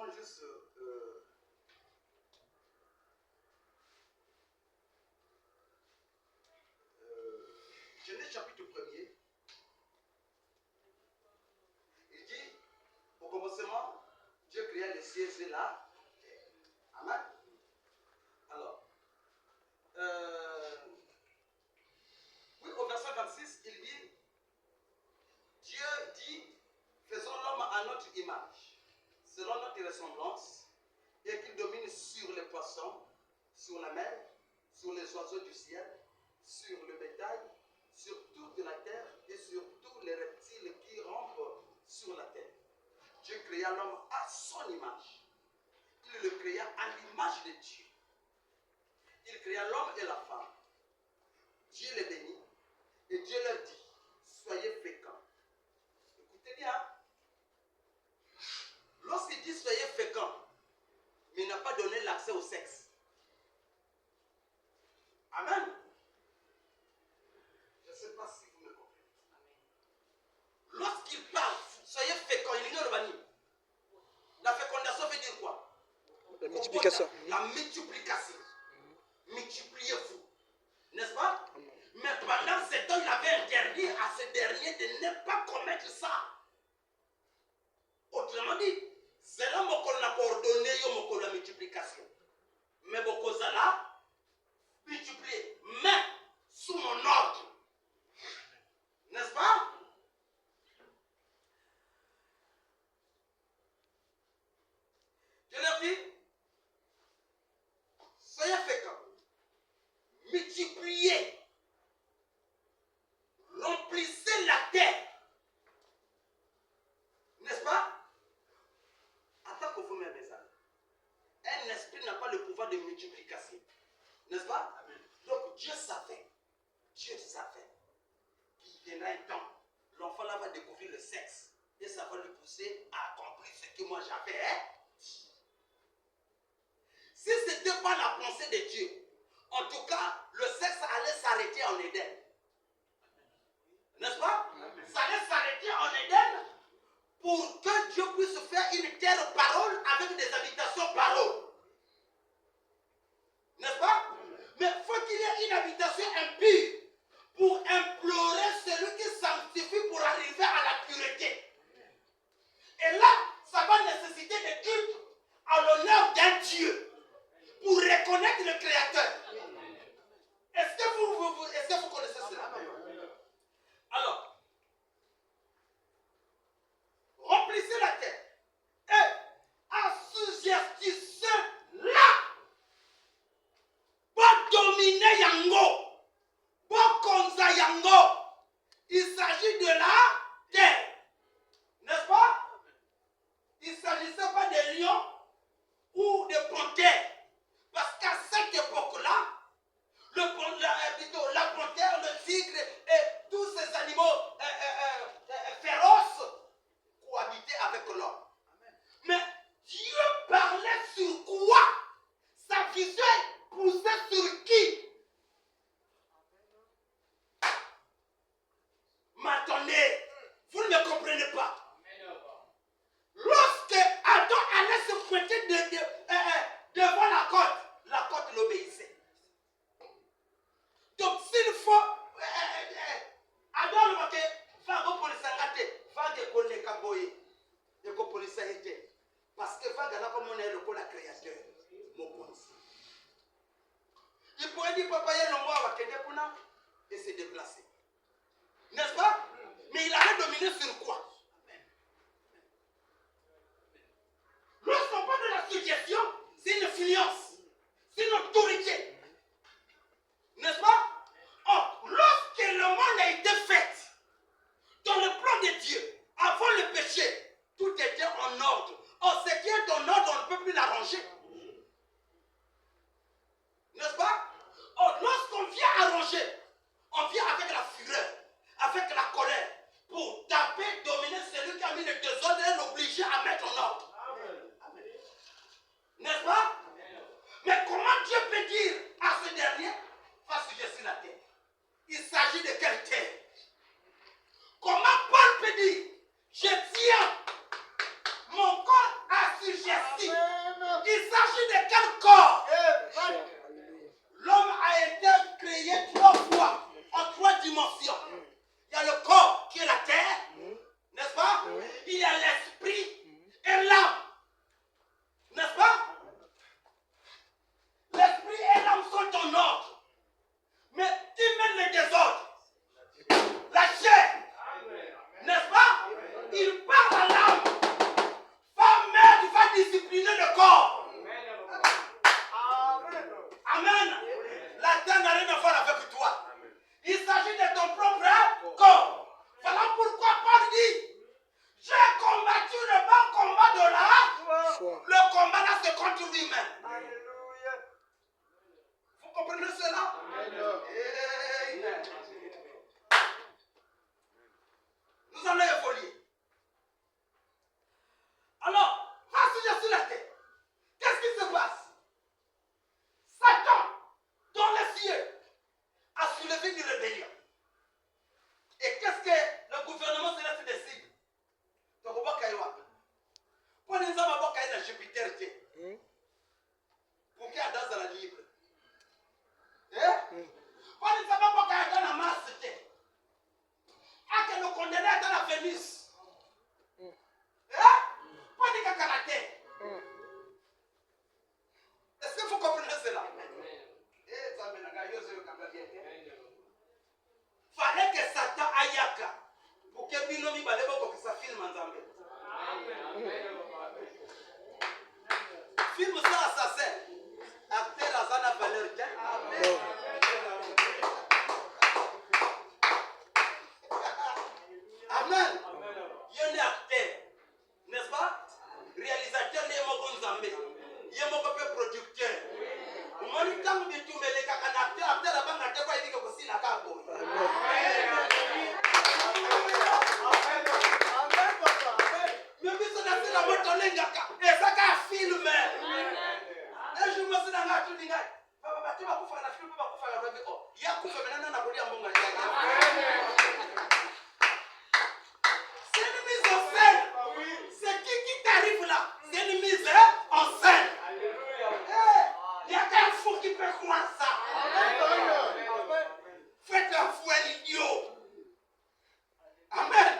prends juste Genèse chapitre 1er. Il dit, au commencement, Dieu créa les cieux et la terre. Amen. Alors, oui, au verset 26, il dit, Dieu dit, faisons l'homme à notre image, selon notre ressemblance, et qu'il domine sur les poissons, sur la mer, sur les oiseaux du ciel, sur le bétail, sur toute la terre et sur tous les reptiles qui rampent sur la terre. Dieu créa l'homme à son image. Il le créa à l'image de Dieu. Il créa l'homme et la femme. Dieu les bénit et Dieu leur dit, soyez féconds. Écoutez bien. Lorsqu'il dit soyez féconds, mais il n'a pas donné l'accès au sexe. Amen. Je ne sais pas si vous me comprenez. Lorsqu'il parle, soyez féconds, il ignore le banni. La fécondation veut dire quoi? La multiplication. La multiplication. Multipliez-vous. N'est-ce pas? Mais pendant ce temps, il avait interdit à ce dernier de ne pas commettre ça. Autrement dit, c'est là qu'on a coordonné la multiplication. Mais beaucoup ça là, multiplier. Mais sous mon ordre. N'est-ce pas? Je leur dis, soyez féconds. Multipliez. Remplissez la terre. N'est-ce pas? Attends que vous m'aimez ça. Un esprit n'a pas le pouvoir de multiplication. N'est-ce pas? Amen. Donc Dieu savait qu'il viendra un temps. L'enfant là va découvrir le sexe. Et ça va lui pousser à accomplir ce que moi j'avais dit. Si ce n'était pas la pensée de Dieu, en tout cas, le sexe allait s'arrêter en Éden. N'est-ce pas? Amen. Ça allait s'arrêter en Éden pour que Dieu puisse faire une terre parole avec des habitations parole. N'est-ce pas? Mais il faut qu'il y ait une habitation impure pour implorer celui qui sanctifie pour arriver à la pureté. Et là, ça va nécessiter des cultes à l'honneur d'un Dieu pour reconnaître le Créateur. Est-ce que vous connaissez cela? Alors, remplissez la terre et assujettissez-la. Pas dominer Yango. Pas konza Yango. Il s'agit de la terre. N'est-ce pas? Il ne s'agissait pas des lions ou des panthères. Parce qu'à cette époque-là, la panthère, le tigre et tous ces animaux féroces cohabitaient avec l'homme. Mais Dieu parlait sur quoi? Sa vision poussait sur qui? M'attendez, vous ne me comprenez pas. Lorsque Adam allait se pointer devant la côte l'obéissait. Donc s'il faut, Adam le voit va go police ngate, va que connaît Kaboye, et que police a été. Parce que va gana comme on est le créateur, mon police. Il pourrait dire papa y'a l'envoi à Kendekuna et se déplacer. N'est-ce pas? Mais il allait dominer sur quoi? Lorsqu'on parle de la suggestion, c'est une influence, c'est une autorité. N'est-ce pas? Or, lorsque le monde a été fait, dans le plan de Dieu, avant le péché, tout était en ordre. Or, ce qui est en ordre, on ne peut plus l'arranger. N'est-ce pas? Or, lorsqu'on vient arranger, on vient avec la fureur, avec la colère, pour taper, dominer celui qui a mis le désordre et l'obliger à mettre en ordre. Amen. N'est-ce pas? Amen. Mais comment Dieu peut dire à ce dernier, va sujeter la terre? Il s'agit de quelle terre? Comment Paul peut dire, je tiens mon corps à suggestion Satan ayaka. Pour que bino mi balebo pour que ça filme en Zambie. Film ça assassin. Acteur azana valeur. Amen. Amen. Il y a acteur. N'est-ce pas? Réalisateur n'est pas Zambie. Il y a un producteur. Moni tangu bitumele kaka na acteur abanga tekwa hivi kwa sina kabo. Mais biso na sina moto lengaka. Ezaka film. Et je me suis dans la tuninga. Papa batu ba kufa na film ba kufa ya rebe oh. Ya kufa menana na kulia munga yake. C'est une mise en scène. C'est qui t'arrive là? C'est une mise en scène. Il y a qu'un fou qui peut croire ça. Faites un fou un idiot. Amen.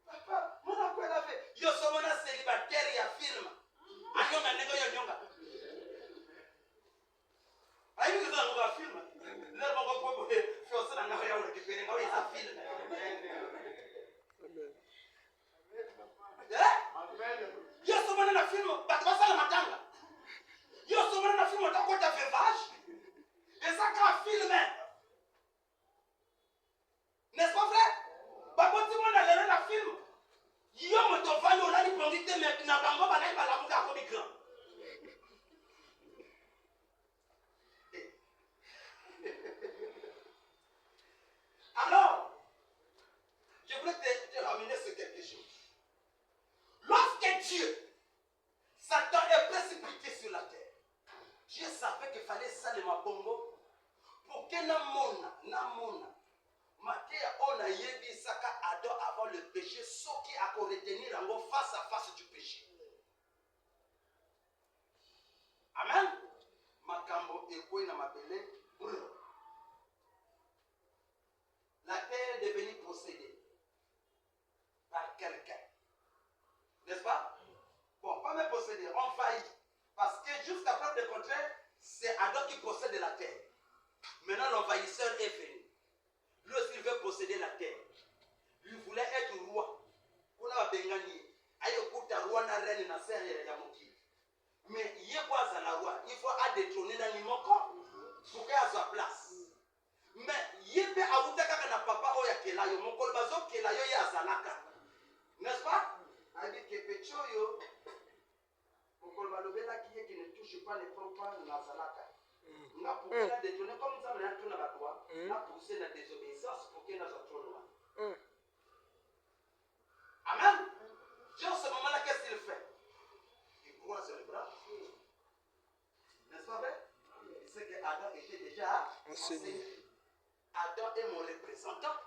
Papa, mon appel avait. Yo somona célibataire il y a film. Anyonga nego yo nyonga. Ayi que ça va film. Là on va pas faire ça dans la récupérer ngao ça film. Yo somona na film batwa la matanga. Yo somona na film utakota vevage. Et ça quand film. N'est-ce pas vrai? Baboti mona lele na film. Yo moto valo la ni pondite mais na bango bana ba la muka ko migrant. Alors, je voulais te ramener sur quelque chose. Lorsque Dieu, Satan est précipité sur la terre, Dieu savait qu'il fallait ça de ma bongo pour que Namona, Matéa, on a yebi saka ado avant le péché, ce qui a qu'on retenir en face à face du péché. Amen. Makambo ekwe na mabele. La terre est devenue possédée par quelqu'un. N'est-ce pas? Bon, pas même possédée, envahie. Parce que jusqu'à preuve de contraire, c'est Adam qui possède la terre. Maintenant, l'envahisseur est venu. Lui aussi, il veut posséder la terre. Lui voulait être roi. Kuna wa bengani. Ayo kuta roi na reine na serre ya mokili. Mais il y a quoi à la roi? Il faut détrôner dans l'imoko pour qu'elle soit place. Mais yebe awuta kaka na papa oya kelayo mokolo bazo kelayo ya zalaka. N'est-ce pas? Abi ke pechoyo mokolo balobela qui ne touche pas les propres na zalaka. Na pour la détourner comme ça na tuna batwa, na pousser la désobéissance pour que na zotrono. Amen. Dieu ce moment-là qu'est-ce qu'il fait? Il croise les bras. N'est-ce pas vrai? Il sait que Adam était déjà enseigné. Adam est mon représentant.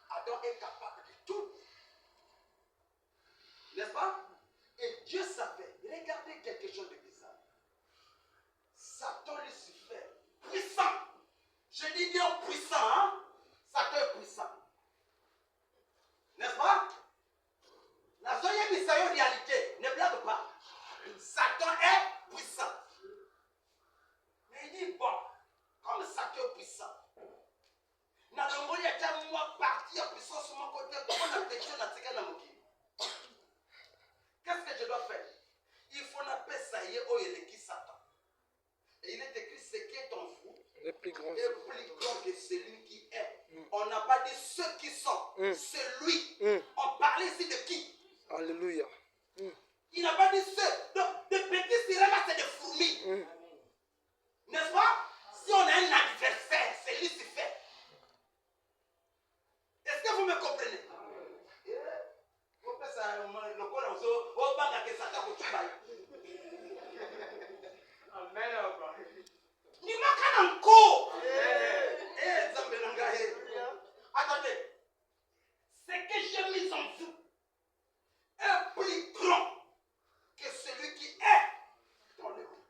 Adam est capable de tout. N'est-ce pas? Et Dieu savait. Regardez quelque chose de bizarre. Satan, Lucifer, puissant. Je dis bien puissant. Hein? Satan est puissant. N'est-ce pas? La zoya misayo réalité. Ne blague pas. Satan est puissant. Mais il dit bon, comme Satan est puissant. Na longoli ya jamu wa parti ya puissance mon côté comment la péché na tika na moki. Qu'est-ce que je dois faire? Il faut n'appeler ça y est au qui Satan. Et il est écrit ce qui est en vous est plus grand que celui qui est. On n'a pas dit ceux qui sont, celui. On parlait ici de qui? Alléluia. Il n'a pas dit ceux. Donc, de petits sirènes là, c'est des fourmis. N'est-ce pas? Si on a un adversaire, c'est Lucifer. Est-ce que vous me comprenez? Vous faites ça, le col en zo, au banga que ça t'a coûté. Amen. Ni manque encore. Attendez. Ce que j'ai mis en vous est plus grand que celui qui est dans le monde.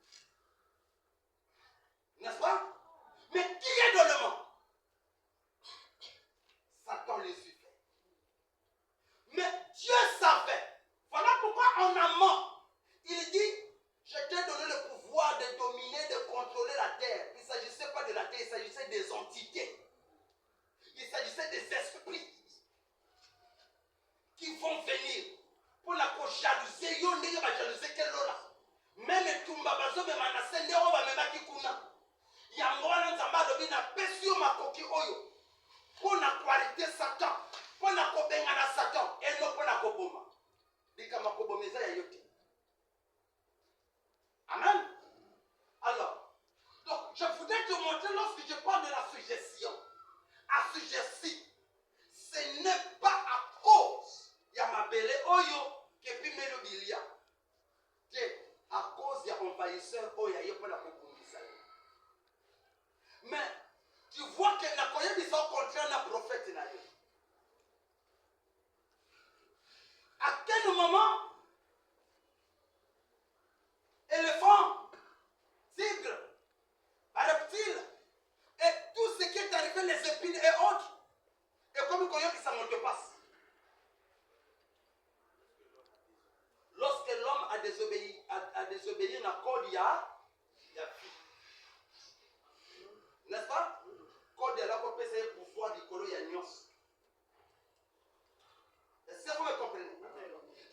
moki oyo pona qualité Satan, pona kobenga na Satan et non pona koboma. Likama kobomeza ya yote. Amen. Alors, donc je voudrais te montrer lorsque je parle de la suggestion. Assujetti, ce n'est pas à cause ya mabele oyo que pimelo bilia. C'est à cause ya envahisseur oyo ya yepona kokumbisa. Mais tu vois que na koyebisa au contraire na prophète na yo. À quel moment éléphant, tigre, reptile et tout ce qui est arrivé, les épines et autres, et comme il connaît que ça ne te passe. Lorsque l'homme a désobéi à code, il y a n'est-ce pas? Code de la copie, c'est le pouvoir du colo, il y a nuance. Est-ce que vous me comprenez?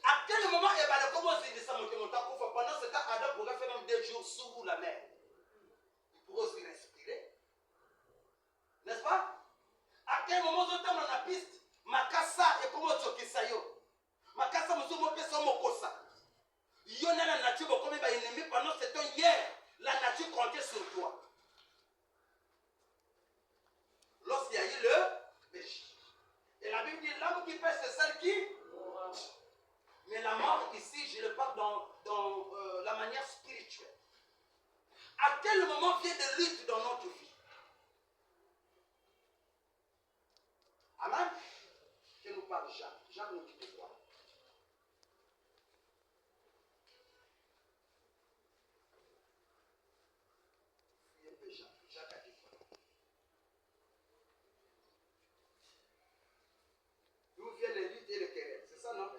À quel moment il va commencer à ça monter pendant ce temps, Adam pourrait faire même 2 jours sous la mer. Il pourrait aussi respirer. N'est-ce pas? À quel moment on dans la piste, Makasa et comment Tsokisayo. Makasa Musumo Peso Mokosa. Yona la nature, comme il va ennemi pendant ce temps hier, la nature comptait sur toi. Lorsqu'il y a eu le péché. Et la Bible dit l'homme qui pêche, c'est celle qui. Mais la mort ici, je le parle dans la manière spirituelle. À quel moment vient de lutte dans notre vie? Amen. Je nous parle Jacques. Jacques nous dit de quoi? Jacques a dit quoi? D'où viennent les luttes et les querelles? C'est ça, non?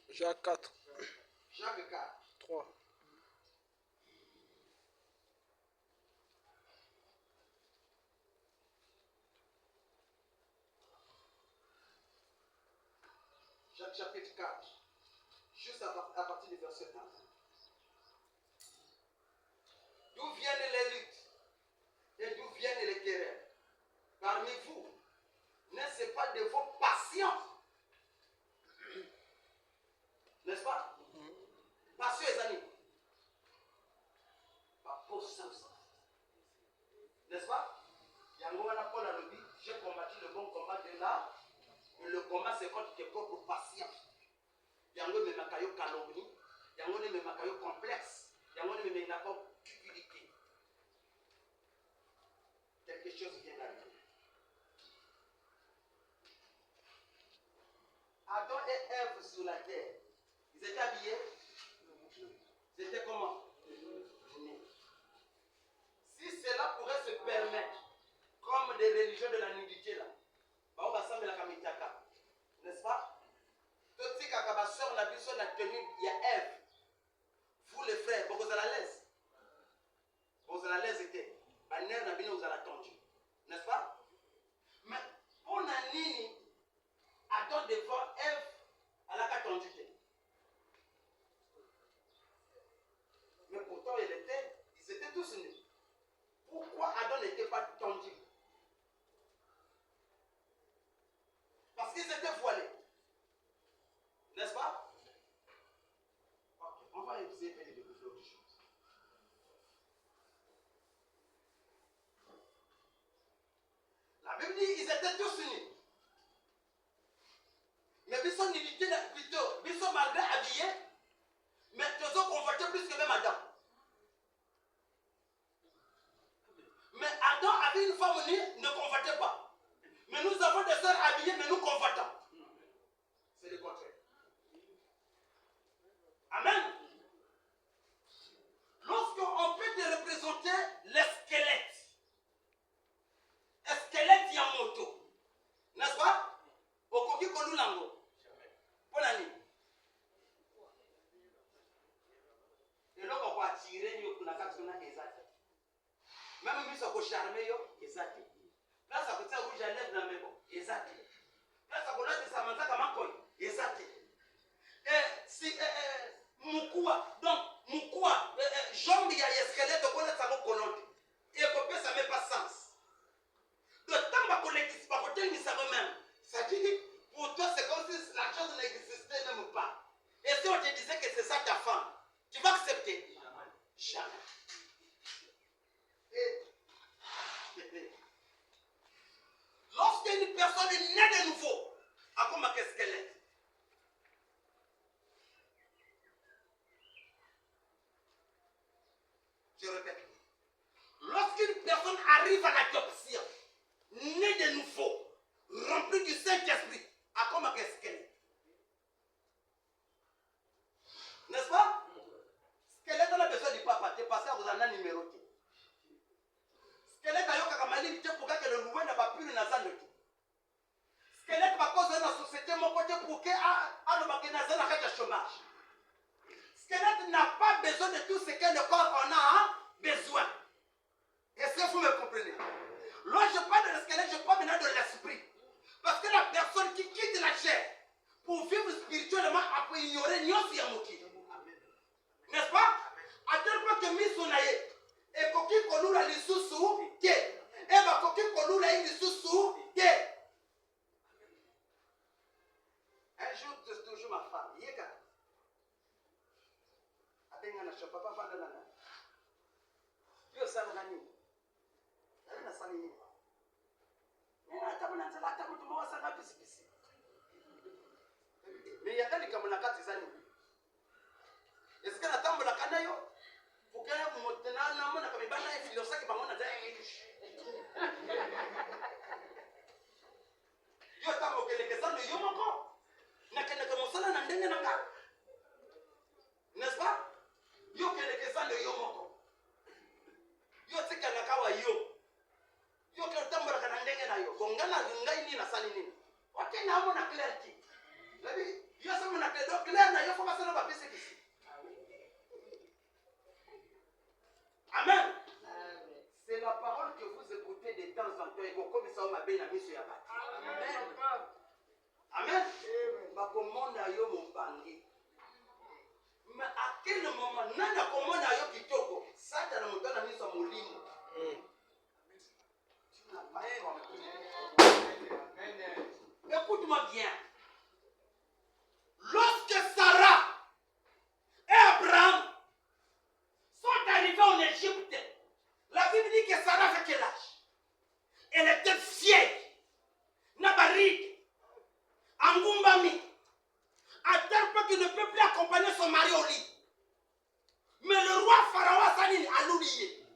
Jacques 4. Jacques 4. 3. Jacques chapitre 4. Juste à partir du verset 1. D'où viennent les luttes et d'où viennent les querelles? Parmi vous, n'est-ce pas de vos patients? N'est-ce pas? Patients les amis. Pas pour ça. N'est-ce pas? Yangoana Paul a le dit, j'ai combattu le bon combat de là. Et le combat c'est contre tes propres patients. Yango me makayo calomnie. Yango me makayo complexe. Yango me makayo cupidité. Quelque chose vient d'arriver. Adam et Ève sur la terre, ils étaient habillés. Ils étaient comment? Si cela pourrait se permettre, comme des religions de la nudité là, on va s'en la kamitaka, n'est-ce pas? Tout ce qui a soeur la biso la tenue, il y a Ève. Vous les frères, vous allez à l'aise. Vous allez à l'aise était. Banner n'a bien vous allez attendu, n'est-ce pas? Mais on a nini Adam devant Ève à la attendu. Mais pourtant ils étaient tous nus. Pourquoi Adam n'était pas tendu? Parce qu'ils étaient voilés. N'est-ce pas? Ok, on va essayer de découvrir autre chose. La Bible dit ils étaient tous unis. Mais ils sont nudité plutôt. Ils sont malgré habillés. Mais ils ont conforté plus que même Adam. Mais Adam avait une femme nue, ne confortait pas. Mais nous avons des sœurs habillées, mais nous confortons. C'est le contraire. Amen. Lorsqu'on peut te représenter les squelettes, Yamoto, n'est-ce pas? Okoki Kolulango. Ponani. Et là, on va attirer même si on charmer, exact. Là, ça peut être rouge à lèvres dans le même. Exact. Là, ça peut être ça manque comme un coin. Exact. Et si Mukua, donc Mukua, jambe il y a squelette, on connaît ça va colonner. Et ça met pas sens. De temps arrive à l'adoption, né de nouveau, rempli du Saint-Esprit, à comme un squelette. N'est-ce pas? Squelette, on a besoin du papa, tu passes à vous en a numéroté. Squelette, ayo kakamali, tu pour que le loué n'a pas pu le nazan de tout. Squelette, par cause de la société, mon côté pour que le magasin n'a pas de chômage. Squelette n'a pas besoin de tout ce que le corps en a besoin. Est-ce que vous me comprenez? Lorsque je parle de squelette, je parle maintenant de l'esprit. Parce que la personne qui quitte la chair pour vivre spirituellement, après ignorer Nyosi Yamoki. N'est-ce pas? À tel point que Misonaye, et Koki Kolula Lissusu, et ma Koki Kolula Lissusu, un jour, c'est toujours ma femme. Yeka. Abenga na papa fanda na. Yo sana nani? Na sana nini? Nina atamuna nzala atamutu mwa sana pisi. Mais yangali kama na kati zani. Est-ce que la tambola kanayo? Ukaya motena na mona kama bana filosa ki bangona za yo tamo kelekezano yo moko. Na kende kama sala na ndenge na ka. N'est-ce pas? Yo kelekezano yo moko. Yo tika na kawa yo. Yo ke tambola kana ndenge na yo. Bongana ngai ni na sali nini? Wake na mona clarity. Labi yo sa mona clair na yo fa basana ba pese kisi. Amen. C'est la parole que vous écoutez de temps en temps. Et vous comme ça, on m'a bien mis sur la bâtisse. Amen. Amen. Ma commande à yo mon bangi. Mais à quel moment, nana commande à yo kitoko. Ça, t'as le montant à mis sur mon limo. Tu n'as pas compris. Écoute-moi bien. Lorsque Sarah et Abraham sont arrivés en Égypte, la Bible dit que Sarah fait quel âge? Elle était vieille, nabaride, angumbami, à tel point qu'il ne peut plus accompagner son mari au lit. Mais le roi Pharaon Sanine a l'oublié.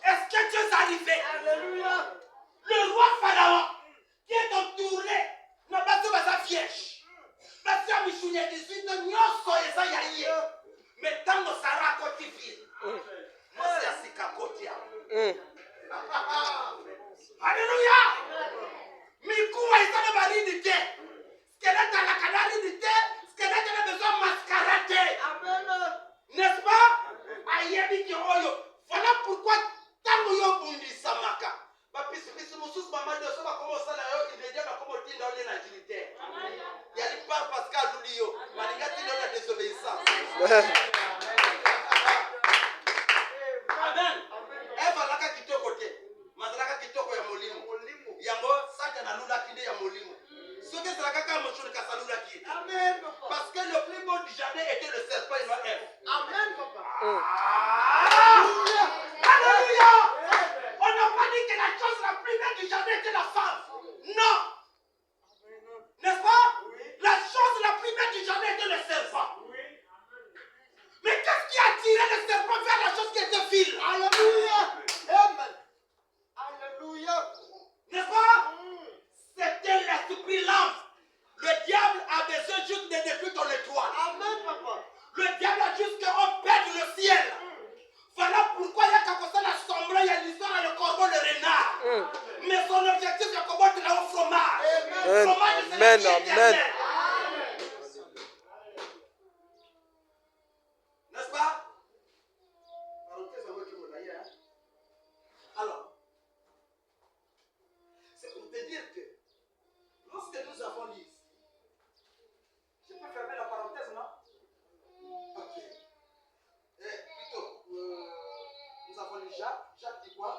Est-ce que Dieu est arrivé? Alléluia. Le roi Pharaon qui est entouré n'a pas de sa vierge. Parce que Michounia 18 nyoso eza yaye. Mais tant que Sarah kotifi. Moi c'est asika kotia. Alléluia. Mikuwa eza na baridi te. Skeleta la kanari te. Skeleta na besoin mascarate. Amen. N'est-ce pas? Ayebi ki oyo. Voilà pourquoi tant yo bundi samaka. Ba pisi mususu mama de so ba komo sala yo idede ba komo tinda ole na jilite. Yali par Pascal Lulio, malinga tinda na désobéissance. Amen. Eva laka kitoko te. Mazalaka kitoko ya molimo. Yango sata na lula kinde ya molimo. Ce que sera kaka mochoni kasalula ki. Amen. Parce que le plus beau du jardin était le serpent et non Ève. Amen papa. Alléluia. Alléluia. On n'a pas dit que la chose la plus belle du jardin était la femme. Non. N'est-ce pas? Oui. La chose la plus belle du jardin était le serpent. Oui. Mais qu'est-ce qui a tiré le serpent vers la chose qui était vile? Alléluia. Amen. Alléluia. N'est-ce pas? C'était l'esprit lance. Le diable a besoin juste de détruire ton étoile. Amen, papa. Le diable a juste qu'on perde le ciel. Voilà pourquoi il y a quelque chose à sombrer, il y a l'histoire à le corbeau, le renard. Mais son objectif, c'est comment tu l'as au fromage. Amen. Amen. N'est-ce pas? Alors, c'est pour te dire que lorsque nous avons lu ici, je peux fermer la parenthèse, non? Ok. Plutôt, nous avons lu Jacques. Jacques dit quoi?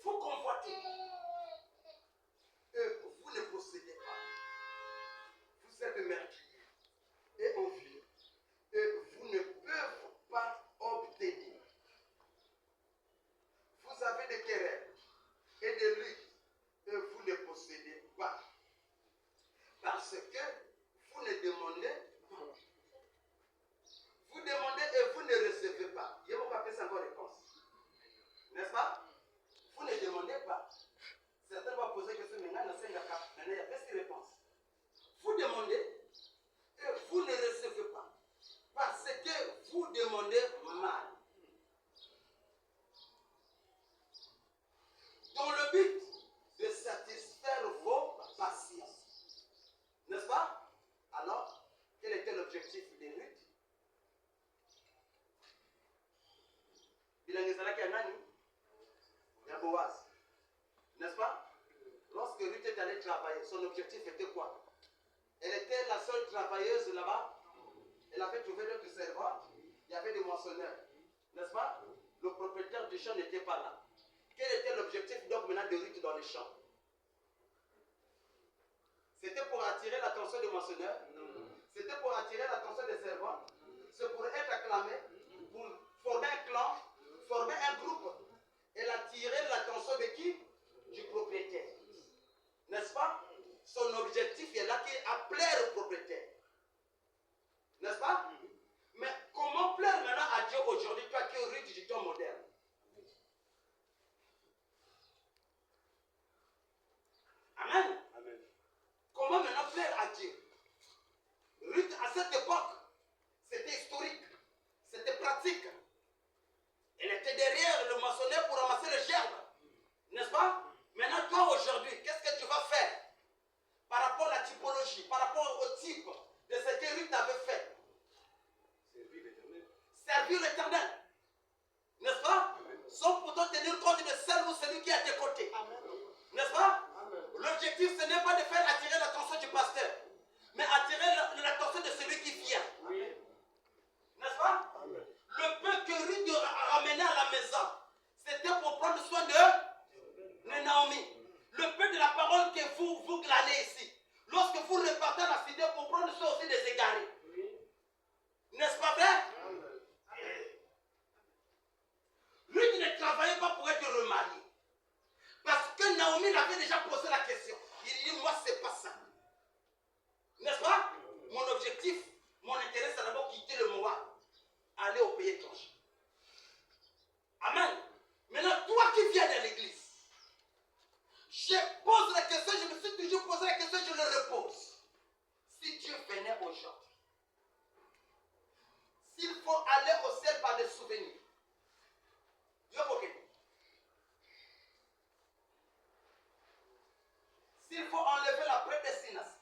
Vous convoitez et vous ne possédez pas. Vous êtes meurtriers et envieux et vous ne pouvez pas obtenir. Vous avez des querelles et des luttes et vous ne possédez pas. Parce que vous ne demandez pas. Vous demandez et vous demandez mal. Dans le but de satisfaire vos passions. N'est-ce pas? Alors, quel était l'objectif de Ruth? Il a Boaz. N'est-ce pas? Lorsque Ruth est allée travailler, son objectif était quoi? Elle était la seule travailleuse là-bas. Elle avait trouvé d'autres servantes. Il y avait des moissonneurs. N'est-ce pas? Le propriétaire du champ n'était pas là. Quel était l'objectif donc maintenant de Ruth dans les champs? C'était pour attirer l'attention des moissonneurs. C'était pour attirer l'attention des servantes. C'est pour être acclamé, pour former un clan, former un groupe. Elle attirait l'attention de qui? Du propriétaire. N'est-ce pas? Son objectif est là qui est à plaire au propriétaire. N'est-ce pas? Mais comment plaire maintenant à Dieu aujourd'hui, toi qui es Ruth du temps moderne? Amen. Amen. Comment maintenant plaire à Dieu? Ruth, à cette époque, c'était historique, c'était pratique. Elle était derrière le moissonneur pour ramasser les gerbes. N'est-ce pas? Maintenant, toi aujourd'hui, qu'est-ce que tu vas faire par rapport à la typologie, par rapport au type de ce que Ruth avait fait? Servir l'Éternel. Servir l'Éternel. N'est-ce pas? Sans pourtant tenir compte de celle ou celui qui est à tes côtés. N'est-ce pas? L'objectif, ce n'est pas de faire attirer l'attention du pasteur, mais attirer l'attention de celui qui vient. N'est-ce pas? Le peu que Ruth a ramené à la maison, c'était pour prendre soin de Naomi. Le peu de la parole que vous glanez ici, lorsque vous repartez à la cité pour prendre soin aussi des égarés. N'est-ce pas vrai? Ruth ne travaillait pas pour être remarié. Parce que Naomi l'avait déjà posé la question. Il dit, moi, c'est pas ça. N'est-ce pas? Mon objectif, mon intérêt, c'est d'abord quitter le Moab, aller au pays étranger. Amen. Maintenant, toi qui viens de l'église, je pose la question, je me suis toujours posé la question, je le repose. Si Dieu venait aujourd'hui, s'il faut aller au ciel par des souvenirs, s'il faut enlever la prédestination,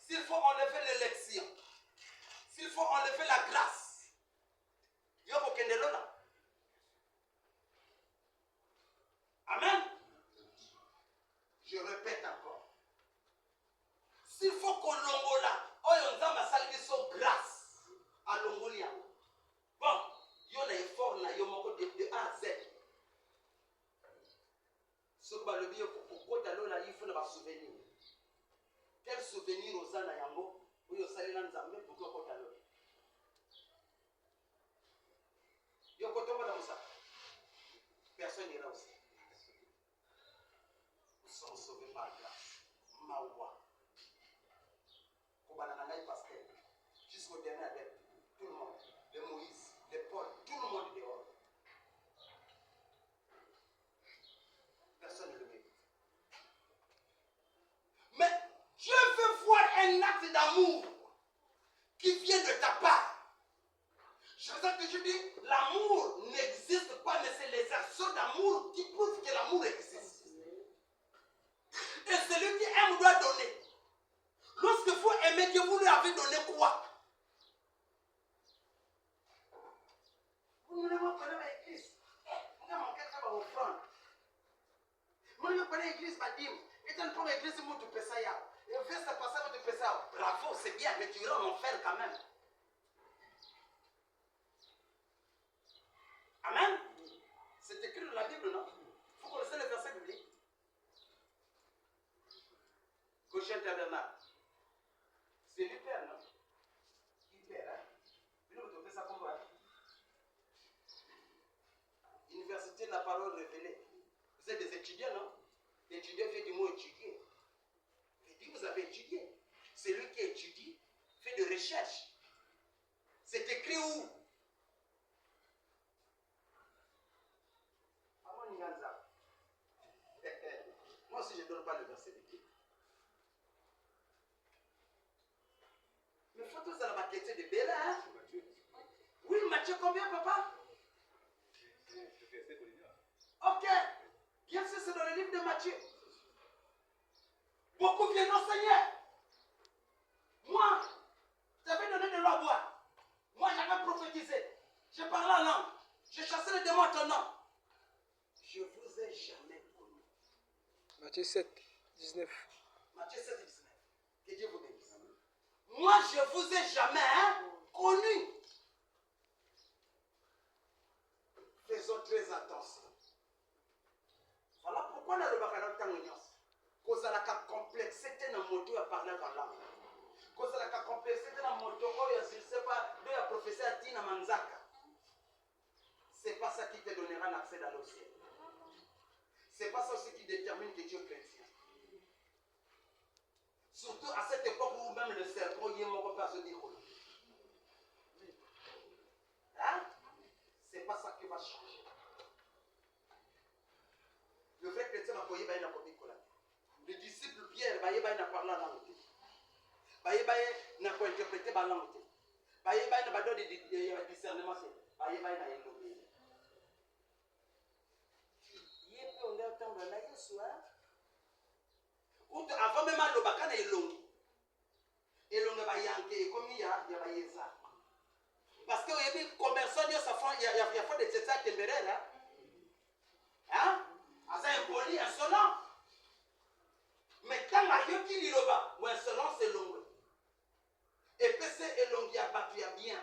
s'il faut enlever l'élection, s'il faut enlever la grâce, amen. Je répète encore. S'il faut qu'on l'ongola, on a salvé son grâce à l'ongolia. Bon, il y a un effort là, il y a de A à Z. Ce que le bien pour il faut le souvenir. Quel souvenir aux ans à Yango? Oui, au Salé Lanzambe pour que Kotalo. Yokotomba dans ça. Personne n'ira aussi. Nous sommes sauvés par grâce. Mawa. Kobanananaï Pasteur. Jusqu'au dernier adepte. Tout le monde. De Moïse, de Paul, tout le monde est dehors. Personne ne le mérite. Mais Dieu veut voir un acte d'amour qui vient de ta part. C'est pour ça que je dis, l'amour n'existe pas, mais c'est les actions d'amour qui prouvent que l'amour existe. Et celui qui aime doit donner. Lorsque vous aimez Dieu, vous lui avez donné quoi? Vous ne me connaissez pas l'église. Vous ne manquez pas offrande. Vous ne me connaissez pas l'église, Badim. Et tu ne prends l'église, tu te pèses ça. Et fais ça passer, tu te pèses ça. Bravo, c'est bien, mais tu iras en enfer quand même. Amen. C'est écrit dans la Bible, non? Vous connaissez le verset biblique? Gaucher Tabernacle. C'est lui père, non? Qui père, hein? Vous ne me ça comme moi. Université de la parole révélée. Vous êtes des étudiants, non? Étudiant fait du mot étudier. Et puis vous avez étudié. Celui qui étudie fait de recherche. C'est écrit où? Moi aussi je ne donne pas le verset biblique. Mais il faut tous à la maquette de Béla, hein? Oui. Bien sûr, c'est dans le livre de Matthieu. Beaucoup viennent enseigner. Moi, j'avais donné de l'eau à boire. Moi, j'avais prophétisé. Je parlais en langue. Je chassais les démons en ton nom. Je vous ai jamais connu. Matthieu 7, 19. Matthieu 7, 19. Que Dieu vous bénisse. Moi, je vous ai jamais connu. Faisons très attention. Voilà pourquoi nous avons parlé cause à la complexité de moto à parler en langue. Cause à la complexité de moto, je ne sais pas, de la prophétie à Tina Manzaka. Ce n'est pas ça qui te donnera l'accès dans le ciel. Ce n'est pas ça aussi qui détermine que tu es chrétien. Surtout à cette époque où même le cerveau y est mon pas se dire. Hein? Ce n'est pas ça qui va changer. Le vrai chrétien va payer une copie. Le disciple Pierre va parler en langue. Va n'a pas interprété la langue. Va n'a pas de discernement. Va n'a éloigné. Il est on est au temps de la soir. Avant même à l'obacana elongi. Elongi va yanker comme il y a ça. Parce que il y a des commerçants il y a des têtes téméraires. Hein? C'est impoli, insolent. Mais quand il y a qui liloba, ou insolent c'est long. Et puis c'est elongi à battu bien.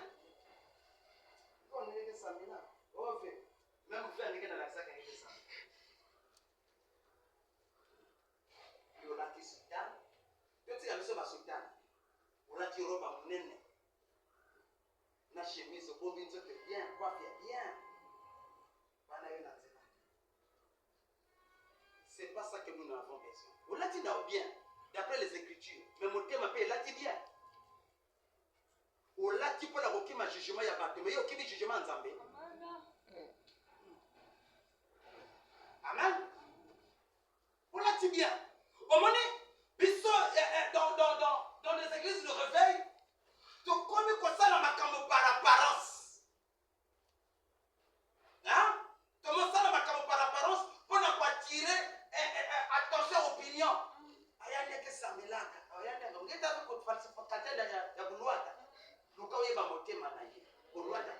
On est des samina. On fait. Même vous faites un dans la sac avec des samina. Il y a qui sultan. Quand il y a le sultan, on a tiré robe à mon nez. Na chemise au bon binzo que bien, coiffé bien. C'est pas ça que nous avons besoin. On l'a dit bien, d'après les Écritures. Mais mon thème appelle l'a dit bien. On l'a dit pour la roquille ma jugement il y a battu, mais il y a aucun jugement en Zambie. Amen. On l'a dit bien. Au moment dans les églises de réveil, tu connais quoi ça dans ma cambo par apparence. Hein? Tu connais ça dans ma cambo par apparence pour ne pas tirer attention aux opinions. Ayane que ça me l'a. Ayane on est avec votre falsificateur de Boulouata. Nous quand il va monter manager. Boulouata.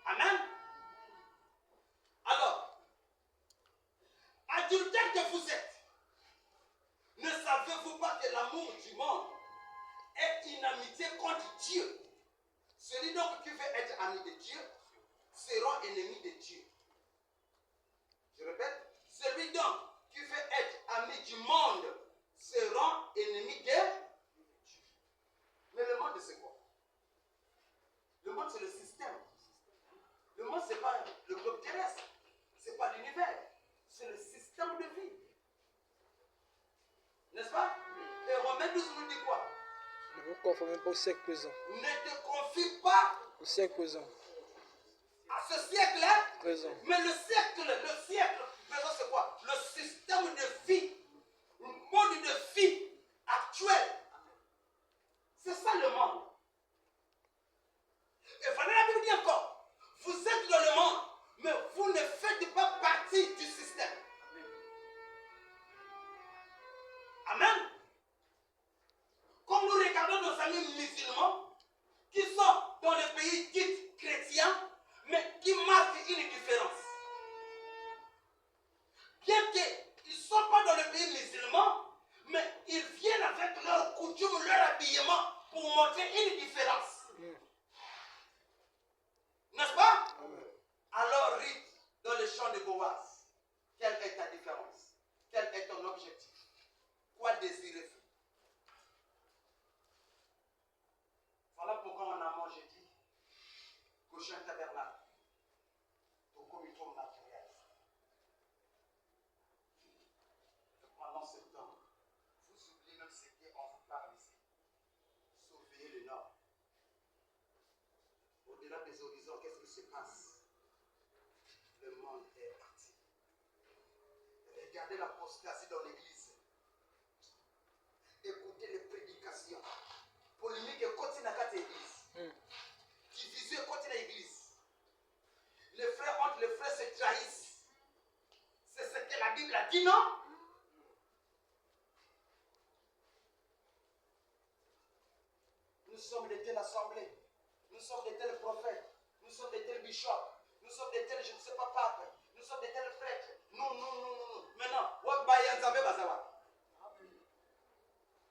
Amen. Alors, adultère que vous êtes, ne savez-vous pas que l'amour du monde est une amitié contre Dieu? Celui donc qui veut être ami de Dieu sera ennemi de Dieu. Je répète, celui donc qui veut être ami du monde sera ennemi de Dieu. Mais le monde c'est quoi? Le monde c'est le système. Le monde c'est pas le globe terrestre, c'est pas l'univers, c'est le système de vie. N'est-ce pas? Et Romains 12 nous dit quoi? Ne vous conformez pas au siècle présent. Ne te confie pas au siècle présent. À ce siècle-là Présent. Mais le siècle présent c'est quoi? Le système de vie, le mode de vie actuel. C'est ça le monde. Et voilà la Bible dit encore, vous êtes dans le monde, mais vous ne faites pas partie du système. Amen. Comme nous regardons nos amis musulmans qui sont dans les pays dits chrétiens, mais qui marquent une différence. Bien qu'ils ne sont pas dans le pays musulman, mais ils viennent avec leurs coutumes, leur habillement pour montrer une différence. N'est-ce pas? Alors, rite dans le champ de Boaz. Quelle est ta différence? Quel est ton objectif? Quoi désirez-vous? Voilà pourquoi en amont j'ai dit prochain tabernacle, au comité matériel. Pendant ce temps, vous oubliez même ce qu'on vous parle ici. Surveillez le nord. Au-delà des horizons, qu'est-ce qui se passe? Le monde est parti. Regardez l'apostasie dans l'église. Écoutez les prédications. Polémique continue à l'église. Division continue à l'église. Les frères entre les sommes de telle assemblée, nous sommes de tels prophètes, nous sommes de tels bishops, nous sommes de tels, je ne sais pas, papes, nous sommes de tels prêtres. Non. Maintenant, what by Nzambe Bazawa?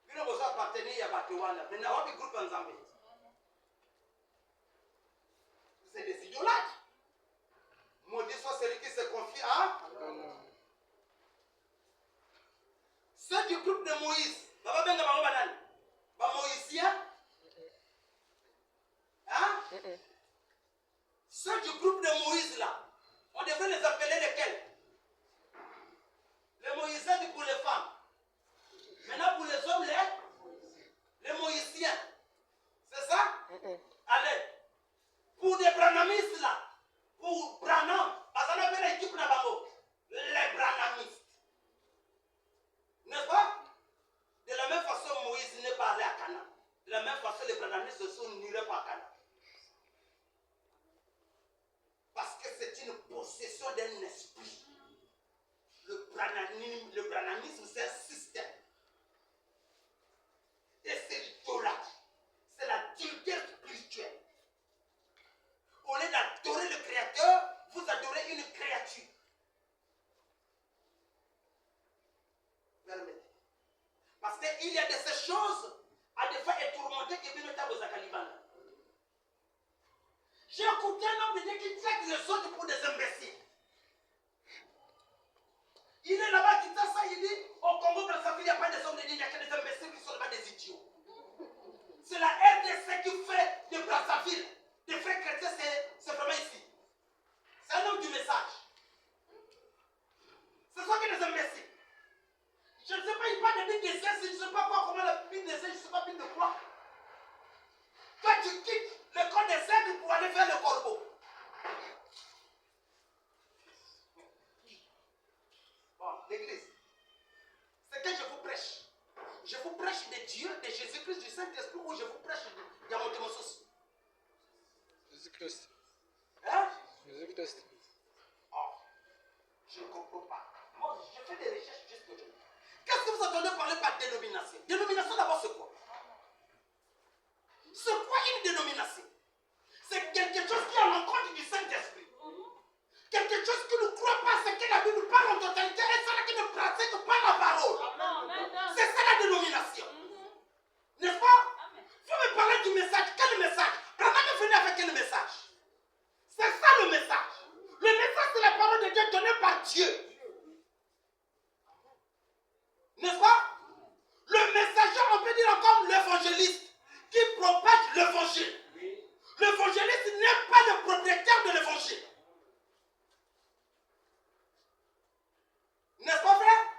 Vous ne pouvez appartenir à Batouana. Maintenant, what groupe Nzambe? C'est des idolâtres. Maudit soit celui qui se confie à. Ceux du groupe de Moïse, Baba Benga Baba Banane, Baba Moïsien, hein? Ceux du groupe de Moïse là, on devrait les appeler lesquels? Les Moïsiens pour les femmes. Maintenant pour les hommes, les Moïsiens. C'est ça? Allez. Pour les Branhamistes là, pour Branham, parce qu'on appelle l'équipe Nabango, les Branhamistes. N'est-ce pas? De la même façon, Moïse n'est pas allé à Canaan. De la même façon, les Branhamistes ne sont n'iraient pas à Canaan. Parce que c'est une possession d'un esprit. Le branhamisme, c'est un système. Et c'est l'idolâtrie. C'est l'adultère spirituel. Au lieu d'adorer le Créateur, vous adorez une créature. Permettez. Parce qu'il y a de ces choses à des fois tourmentées qui viennent au Zakalibana. J'ai écouté un homme de Dieu qui traite les autres pour des imbéciles. Il est là-bas qui dit ça, il dit au Congo, il n'y a pas des hommes de Dieu, il n'y a que des imbéciles qui sont là-bas des idiots. C'est la RDC qui fait de Brazzaville, des frères chrétiens, c'est vraiment ici. C'est un homme du message. C'est ça qui est des imbéciles. Je ne sais pas, il parle de Bible des saints, je ne sais pas quoi, comment la Bible des saints, je ne sais pas Bible de quoi. Toi, tu quittes le corps des aigles pour aller vers le corbeau. Bon, l'église, c'est que je vous prêche. Je vous prêche de Dieu, de Jésus-Christ, du Saint-Esprit, ou je vous prêche de Yamotemosos. Jésus-Christ. Hein? Jésus-Christ. Oh, je ne comprends pas. Moi, je fais des recherches juste aujourd'hui. Qu'est-ce que vous entendez parler par dénomination? Dénomination d'abord, c'est quoi? C'est quoi une dénomination? C'est quelque chose qui est à l'encontre du Saint-Esprit. Quelque chose qui ne croit pas ce que la Bible parle en totalité et celle qui ne pratique pas la parole. C'est ça la dénomination. N'est-ce pas? Vous me parlez du message. Quel message? Branham est venu avec quel message? C'est ça le message. Le message, c'est la parole de Dieu donnée par Dieu. N'est-ce pas? Le messager, on peut dire encore l'évangéliste qui propage l'évangile. L'évangéliste n'est pas le propriétaire de l'évangile. N'est-ce pas vrai?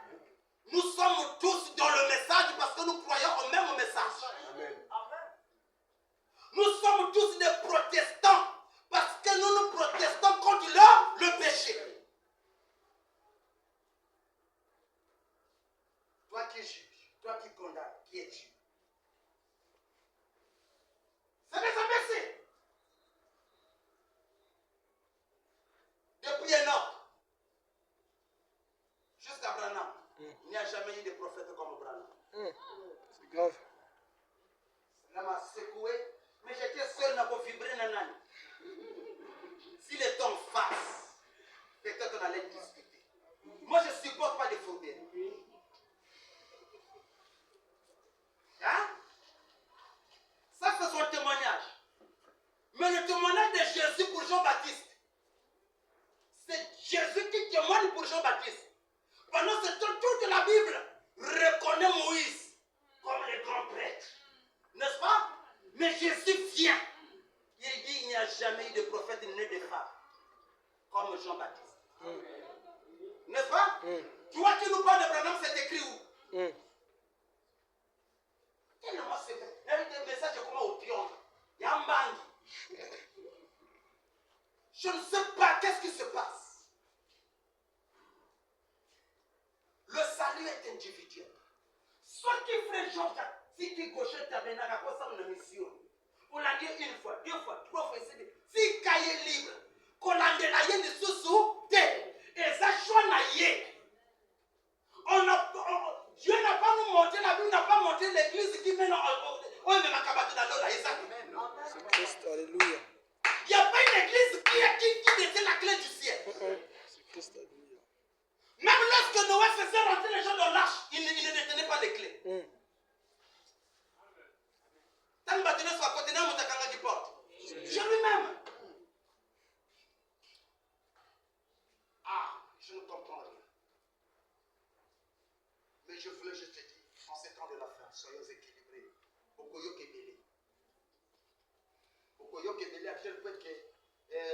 Nous sommes tous dans le message parce que nous croyons au même message. Amen. Nous sommes tous des protestants parce que nous nous protestons contre le péché. Toi qui juges, toi qui condamnes, qui es-tu? C'est des imbéciles. Depuis Enoch jusqu'à Branham, il n'y a jamais eu de prophète comme Branham. C'est grave. Ça m'a secoué, mais j'étais seul dans vibrer nanani. Si les temps face, peut-être on allait discuter. Moi je ne supporte pas les fourberies. Hein? Ça c'est son témoignage. Mais le témoignage de Jésus pour Jean-Baptiste, c'est Jésus qui témoigne pour Jean-Baptiste. Pendant ce temps, toute la Bible reconnaît Moïse comme le grand prêtre. N'est-ce pas? Mais Jésus vient. Il dit il n'y a jamais eu de prophète né de femme comme Jean-Baptiste. N'est-ce pas? Tu vois, tu nous parles de Branham, c'est écrit où? Tellement c'est vrai. Il y a des messages comme au pion. Il y a un mangue. Je ne sais pas qu'est-ce qui se passe. Le salut est individuel. Soit qui fait genre, si tu gauches ta bénage à quoi ça une mission. On l'a dit une fois, deux fois, trois fois, si cahier libre, qu'on l'a dit la yenne sous et ça choix na yé. Dieu n'a pas nous montré, la Bible n'a pas montré l'église qui mène au même dans l'eau, et ça bato nyonso bakote na moto akangaki porte. Dieu lui-même. Ah, je ne comprends rien. Mais je voulais juste te dire, en ces temps de la fin, soyons équilibrés. Okoyo Kebele. Okoyo Kebele à tel point que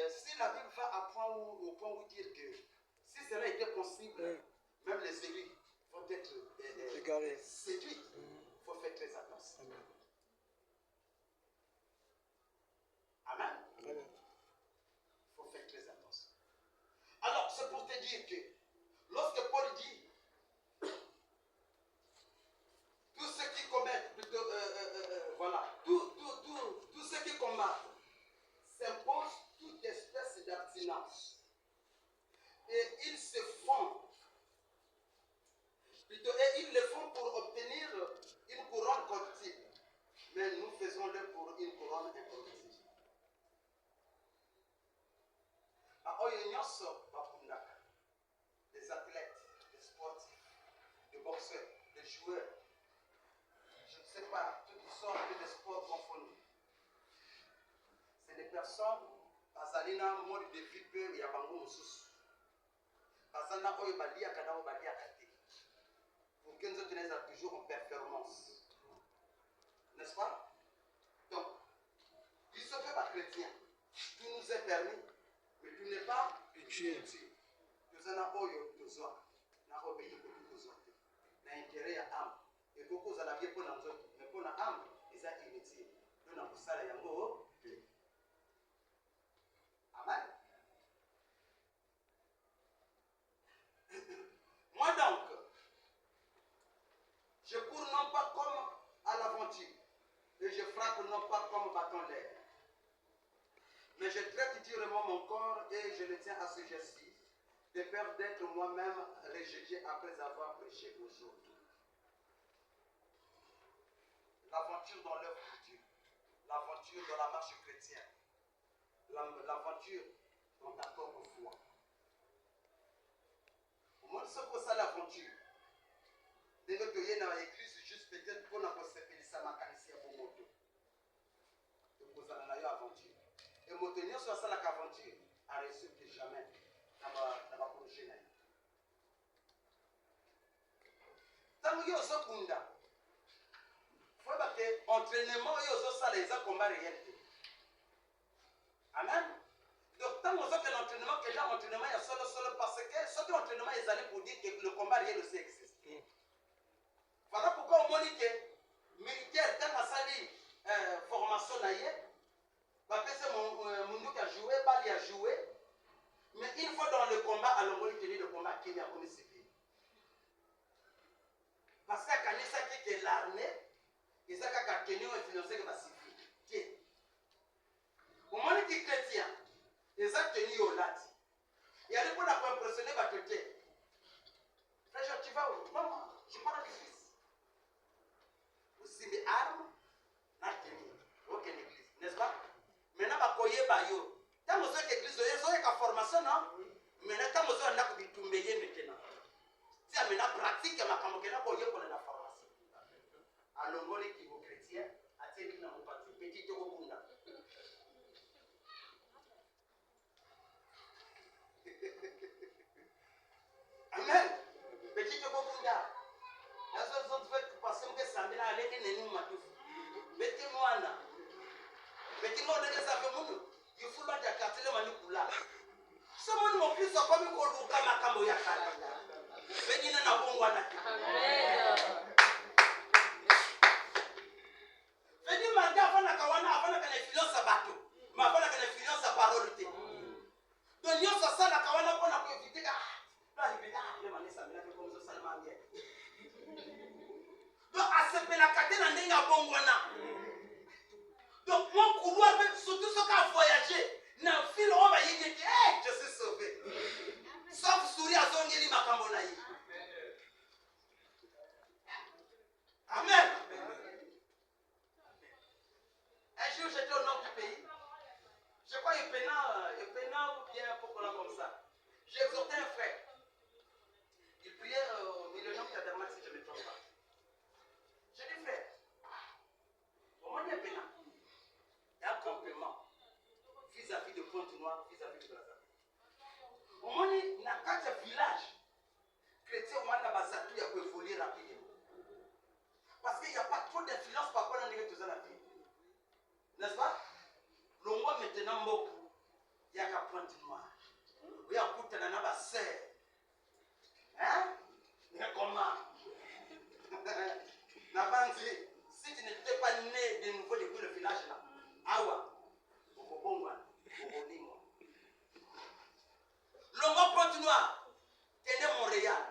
si la Bible va au point où dire que si cela était possible, même les élus vont être séduits. Il faut faire très attention. Amen. Il faut faire très attention. Alors, c'est pour te dire que lorsque Paul dit tous ceux qui commettent, plutôt, voilà, tous ceux qui combattent s'imposent toute espèce d'abstinence. Et ils se font, plutôt, et ils le font pour obtenir une couronne corruptible. Mais nous faisons-le pour une couronne incorruptible. Des athlètes, des sportifs, des boxeurs, des joueurs, je ne sais pas, toutes sortes de sports confondus. C'est des personnes, bazalina mode de vie peu ya bango mususu. Bazana oyo balia kana o balia kate. Pour que nous tenons toujours en performance. N'est-ce pas? Donc, il se fait pas chrétien. Tout nous est permis, mais tout n'est pas utile. Nous avons oyo besoin. Na obéi ko besoin. Na intérêt ya âme. Et beaucoup za la vie pour nous, mais pour la âme, ils ont inutile. Nous na kusala yango. Amen. Moi donc, je cours non pas comme à l'aventure, et je frappe non pas comme bâton d'air, mais je traite durement mon corps et je le tiens à ce geste-ci, de peur d'être moi-même rejeté après avoir prêché aux autres. L'aventure dans l'œuvre de Dieu, l'aventure dans la marche chrétienne, l'aventure dans ta propre foi. Au moins, ce que ça l'aventure. Dès que tu es dans l'église, juste peut-être pour nous séparer ça, ma qualité pour moto. Donc, vous avez une aventure. Et maintenir sur ça l'aventure, à réussir jamais dans ma projet. Tant que vous avez un faut que l'entraînement et les combats réels. Amen. Donc, tant que vous avez l'entraînement, que l'entraînement est solo parce que ce entraînement est allé pour dire que le combat réel aussi existe. Voilà pourquoi on dit que militaire, dans la salle formation, c'est mon qui a joué, Bali a joué, mais une fois dans le combat, alors on dit le combat qui vient comme c'est fait. Parce que quand il y a l'armée, il y a tenu influencé que va civil. Au moment qui est chrétien, ils ont tenu au lat. Il y a des gens qui ont impressionné par le thé. Frère, tu vas où? Maman, je parle du fils. Aussi mes armes, n'a tenu. Aucune église, n'est-ce pas? Maintenant, va coyer bayo. Tant que vous êtes église, vous avez une formation, non? Maintenant, tant que vous avez un peu de maintenant. Si vous avez une pratique, vous avez une formation. Alors, vous avez des chrétiens, vous avez une petite robunda. Amen. Petite robunda. Les autres veulent passer que ça me l'a allé et nous matous. Mettez moi là. Mettez-moi dans les affaires. Il faut pas dire qu'à télé manipula. Ce monde mon plus soit comme qu'on loue comme un cambo yakala. Venez dans la bonne Amen. Venez marquer avant la kawana avant la influence à bateau. Mais avant la influence à parole. Donc nous ça la kawana pour la éviter. Là il dit le mané ça me l'a fait comme ça seulement bien. Donc à ce la catena ndenga bongwana. Donc mon couloir surtout ceux qui ont voyagé, n'a fil on va y dire hey, je suis sauvé. Sauf sourire à Zongeli Makambonaï. Amen. Un jour j'étais au nord du pays. Je crois qu'il pénal ou bien pourquoi comme ça. J'ai exhorté un frère. Il priait au milieu de Cadermat si je ne me trompe pas. J'ai dit frère, au moins il y a pénal. Au moins, il y a 4 villages chrétiens au moins il y a évoluer rapidement. Parce qu'il n'y a pas trop d'influence par rapport à la vie. N'est-ce pas? Le mois maintenant, il y a qu'à pointe noire. Il y a un de sœur. Hein? Il y a comment? Si tu n'étais pas né de nouveau depuis le village là, Awa, le mois pointe noire, tu es né à Montréal,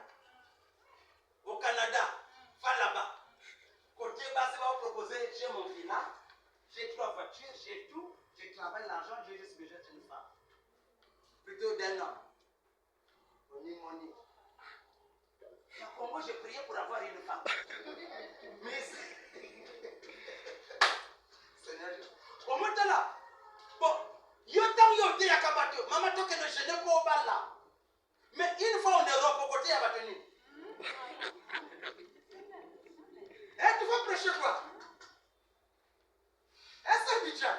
au Canada, va là-bas. Côté bas, c'est va vous proposer, j'ai mon village, j'ai 3 voitures, j'ai tout, je travaille l'argent, j'ai juste besoin d'une femme. Plutôt d'un homme. Moni. Au Congo, j'ai prié pour avoir une femme. Mais Seigneur, au moins là, bon, yotam ya kabato, maman toque ne gêne pas au bal là. Mais une fois en Europe, au côté, il y a battu. Tu vas prêcher quoi? Est-ce que tu as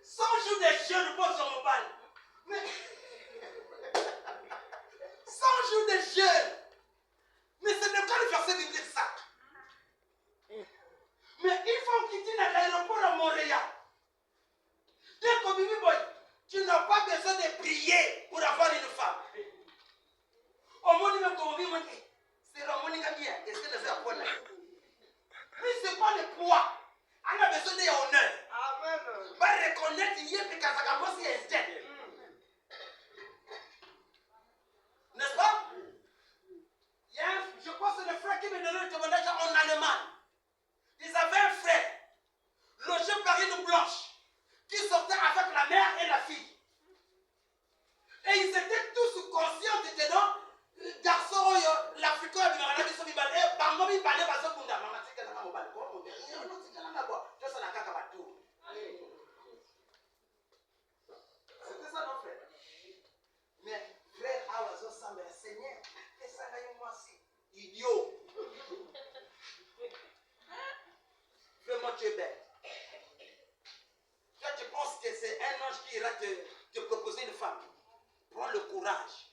100 jours de jeûne pour son mobile? Mais 100 jours de jeûne. Mais ce n'est pas le verset biblique ça. Mais une fois que tu es à l'aéroport à Montréal, dès qu'on vit, tu n'as pas besoin de prier pour avoir une femme. Au moins, même quand on vit, c'est la monnaie qui vient. Et c'est le faire pour mais ce n'est pas le poids. On a besoin d'honneur. Amen. Va reconnaître qu'il y a des tête. N'est-ce pas? Je crois que c'est le frère qui me donnait le témoignage en Allemagne. Ils avaient un frère, logé par une blanche, qui sortait avec la mère et la fille. Et ils étaient tous conscients que non, garçon, l'Africain, c'était ça nos frères. Mais frère, Seigneur, et ça moi aussi. Idiot. Vraiment, tu es bête. Toi, tu penses que c'est un ange qui ira te proposer une femme. Prends le courage.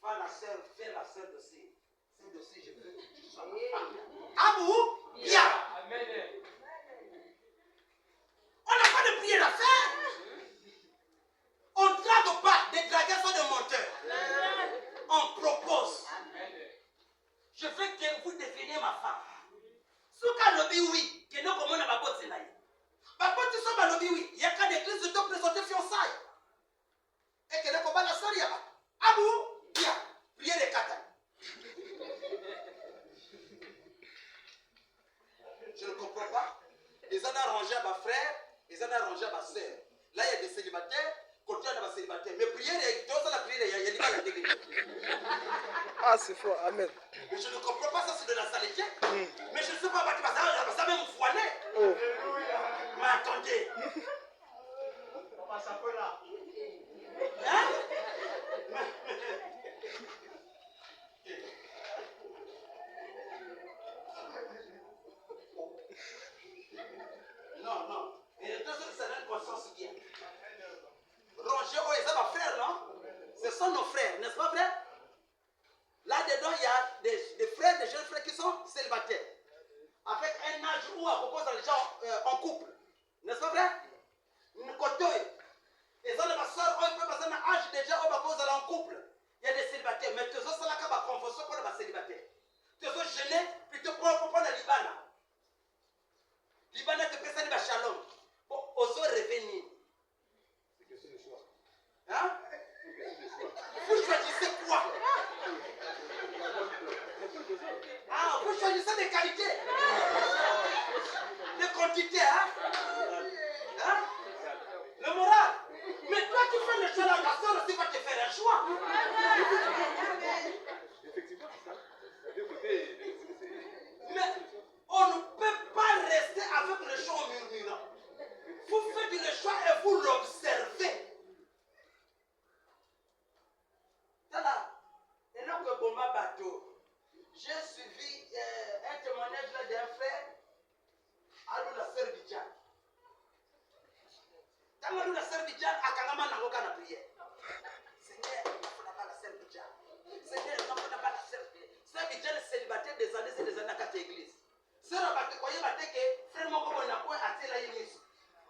Fais la sœur de ces. Celle de ces, je veux que tu sois ma femme. Ah vous? Bien. Amen. On n'a pas de prière à faire. On ne drague pas. Des dragueurs sont des menteurs. On propose. Je veux que vous deveniez ma femme. Ce cas lobby oui, que nous comme on a ma botte là. Ma botte sont ma lobby oui. Il y a qu'à l'église de te présenter fiançailles. Et que nous comme la sœur y a pas. Ah vous? Bien. Priez les quatre. Je ne comprends pas. Ils en ont arrangé à ma frère, ils en ont arrangé à ma soeur. Là, il y a des célibataires, côté on a des célibataires. Mais prier, la prière, il y a pas la dégueulasse. Ah, c'est fort. Amen. Mais je ne comprends pas ça, c'est de la saleté. Mais je ne sais pas, ça va me foiner. Oh. Mais attendez. Papa, ça peut là. Hein? Non. Et les deux autres, c'est une conscience bien. Roger, oh, et ça va frère, non? Ce sont nos frères, n'est-ce pas, frère? Là-dedans, il y a des frères, des jeunes frères qui sont célibataires. Avec un âge où on propose les gens en couple. N'est-ce pas, frère? Une côté. Et ça, ma soeur, on peut passer un âge déjà où on propose en couple. Il y a des célibataires. Mais tu as ça, là, quand on convention pour les célibataires. Tu as gêné, plutôt pour le Liban. Liban te présente le shalom. Pour oser revenir. C'est question de choix. Hein? C'est question de choix. Vous choisissez quoi? Ah, vous choisissez des qualités. Des quantités, hein? Hein? Le moral. Mais toi, tu fais le choix, la soeur aussi va te faire un choix. Effectivement, c'est ça. D'un côté, Mais on ne peut pas rester avec le choix en murmurant. Vous faites le choix et vous l'observez. Voilà. Et donc, Boma Bateau, j'ai suivi un témoignage là d'un frère, Alou la sœur Bidjan. Quand Alou la sœur Bidjan, à Kangama Nangoka na prière. Seigneur, il faut la sœur déjà les célibataires des années et des années à quatre églises. Sœur Abate, croyez que frère mon comme on a quoi à telle année.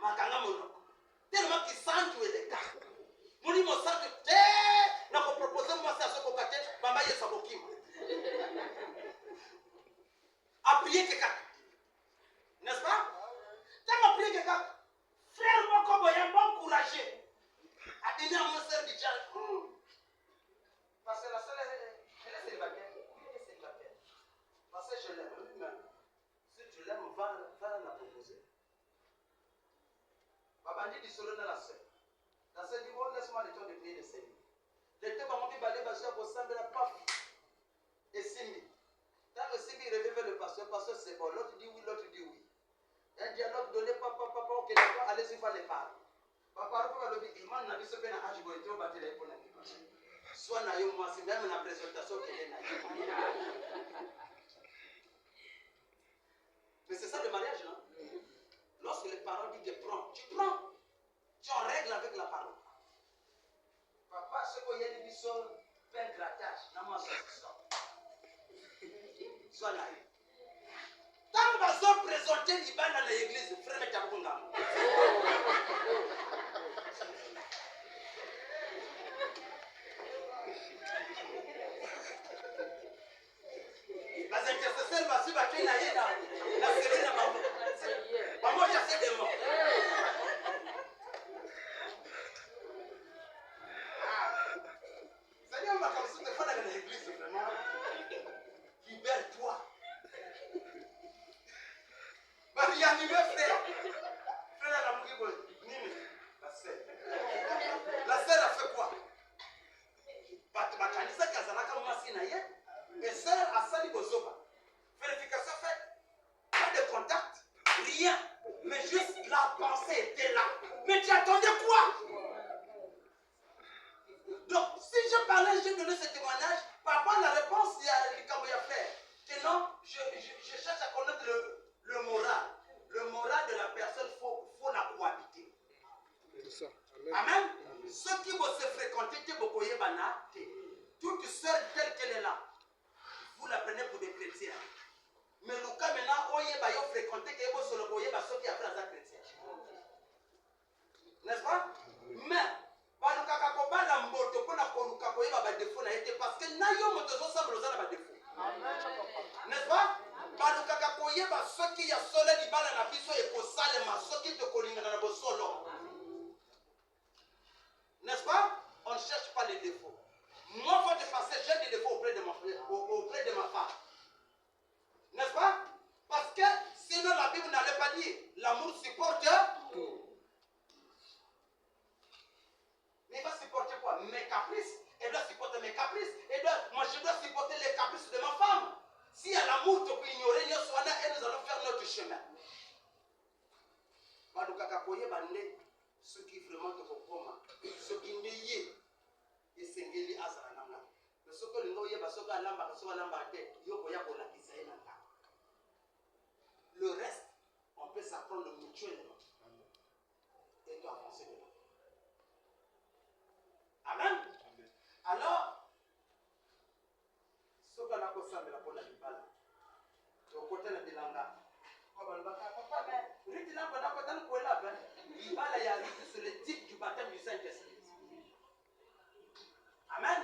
Makanga mono. Tellement qu'il sent tout est cas. Mon dit mon sang te n'a pas proposé moi ça ce kokate mama yesa bokima. Appuyer que kaka. N'est-ce pas? T'as appuyé que kaka. Frère mon comme il a bon courageux. A donné à mon sœur du Tchad. Parce que la sœur elle est célibataire. Elle est célibataire. Parce que je l'aime lui-même. Si tu l'aimes, va la proposer. Papa dit du solo dans la sœur. La sœur dit, bon, laisse-moi le temps de prier le Seigneur. Le temps pour moi, il va aller la paf. Et Simi. Tant que Simi revient vers le pasteur c'est bon. L'autre dit oui, l'autre dit oui. Un dialogue donné, papa, ok, d'accord, allez-y, va les parler. Papa, il m'a dit ce que je vais vous battre les épaules. Soit moi, c'est même la présentation qui est là. Mais c'est ça le mariage, non? Lorsque les parents disent de prendre, tu prends. Tu en règles avec la parole. Papa, ce qu'il y a des bisous, fait un grattage. Non, moi, c'est ça. Sois là. Quand on va se présenter l'Iban dans l'église, frère Metabunga. Les intercesseurs vont se battre la série de maman. Maman, j'ai assez de mots. Seigneur, on va comme ça te faire dans l'église, vraiment. Libère-toi. Maria, tu veux frère. Frère, la mouille, la sœur. La sœur a fait quoi? Makanisa Kazanaka Masinaye. Et sœur a sali Bozoba. Vérification faite. Pas de contact. Rien. Mais juste la pensée était là. Mais tu attendais quoi? Donc, si je parlais, je donnais ce témoignage, par rapport à la réponse, il y a du Camboya faire. Que non, je cherche à connaître le moral. Le moral de la personne, il faut la cohabiter. Amen. Ceux qui vont se fréquenter, toute sœur telle qu'elle est là, vous la prenez pour des chrétiens. Mais le cas maintenant, on y va fréquenter, que vous sur le boyer, ceux qui apprennent à chrétien. N'est-ce pas? Mais, parce que nayo motozo semble aux ana défaut. N'est-ce pas? Ceux qui a solé libala na biso et pour salema, ceux qui te collinent dans le solo. N'est-ce pas? On ne cherche pas les défauts. Moi, faut te passer, j'ai des défauts auprès de ma femme. N'est-ce pas? Parce que sinon la Bible n'allait pas dire l'amour supporte tout. Mais il va supporter quoi? Mes caprices. Elle doit supporter mes caprices. Moi, je dois supporter les caprices de ma femme. Si il y a l'amour, tu peux ignorer, et nous allons faire notre chemin. Ce qui vraiment te comprend, ce qui n'est pas, et c'est ngeli azarananga. Mais ce que nous avons, ce que le reste, on peut s'apprendre mutuellement. Et tu avancer dedans. Amen. Alors, ce qu'on a consommé la bonne libala, au côté de l'anga, papa, mais Ritina, on a consommé la libala, il y a sur le type du baptême du Saint-Esprit. Amen.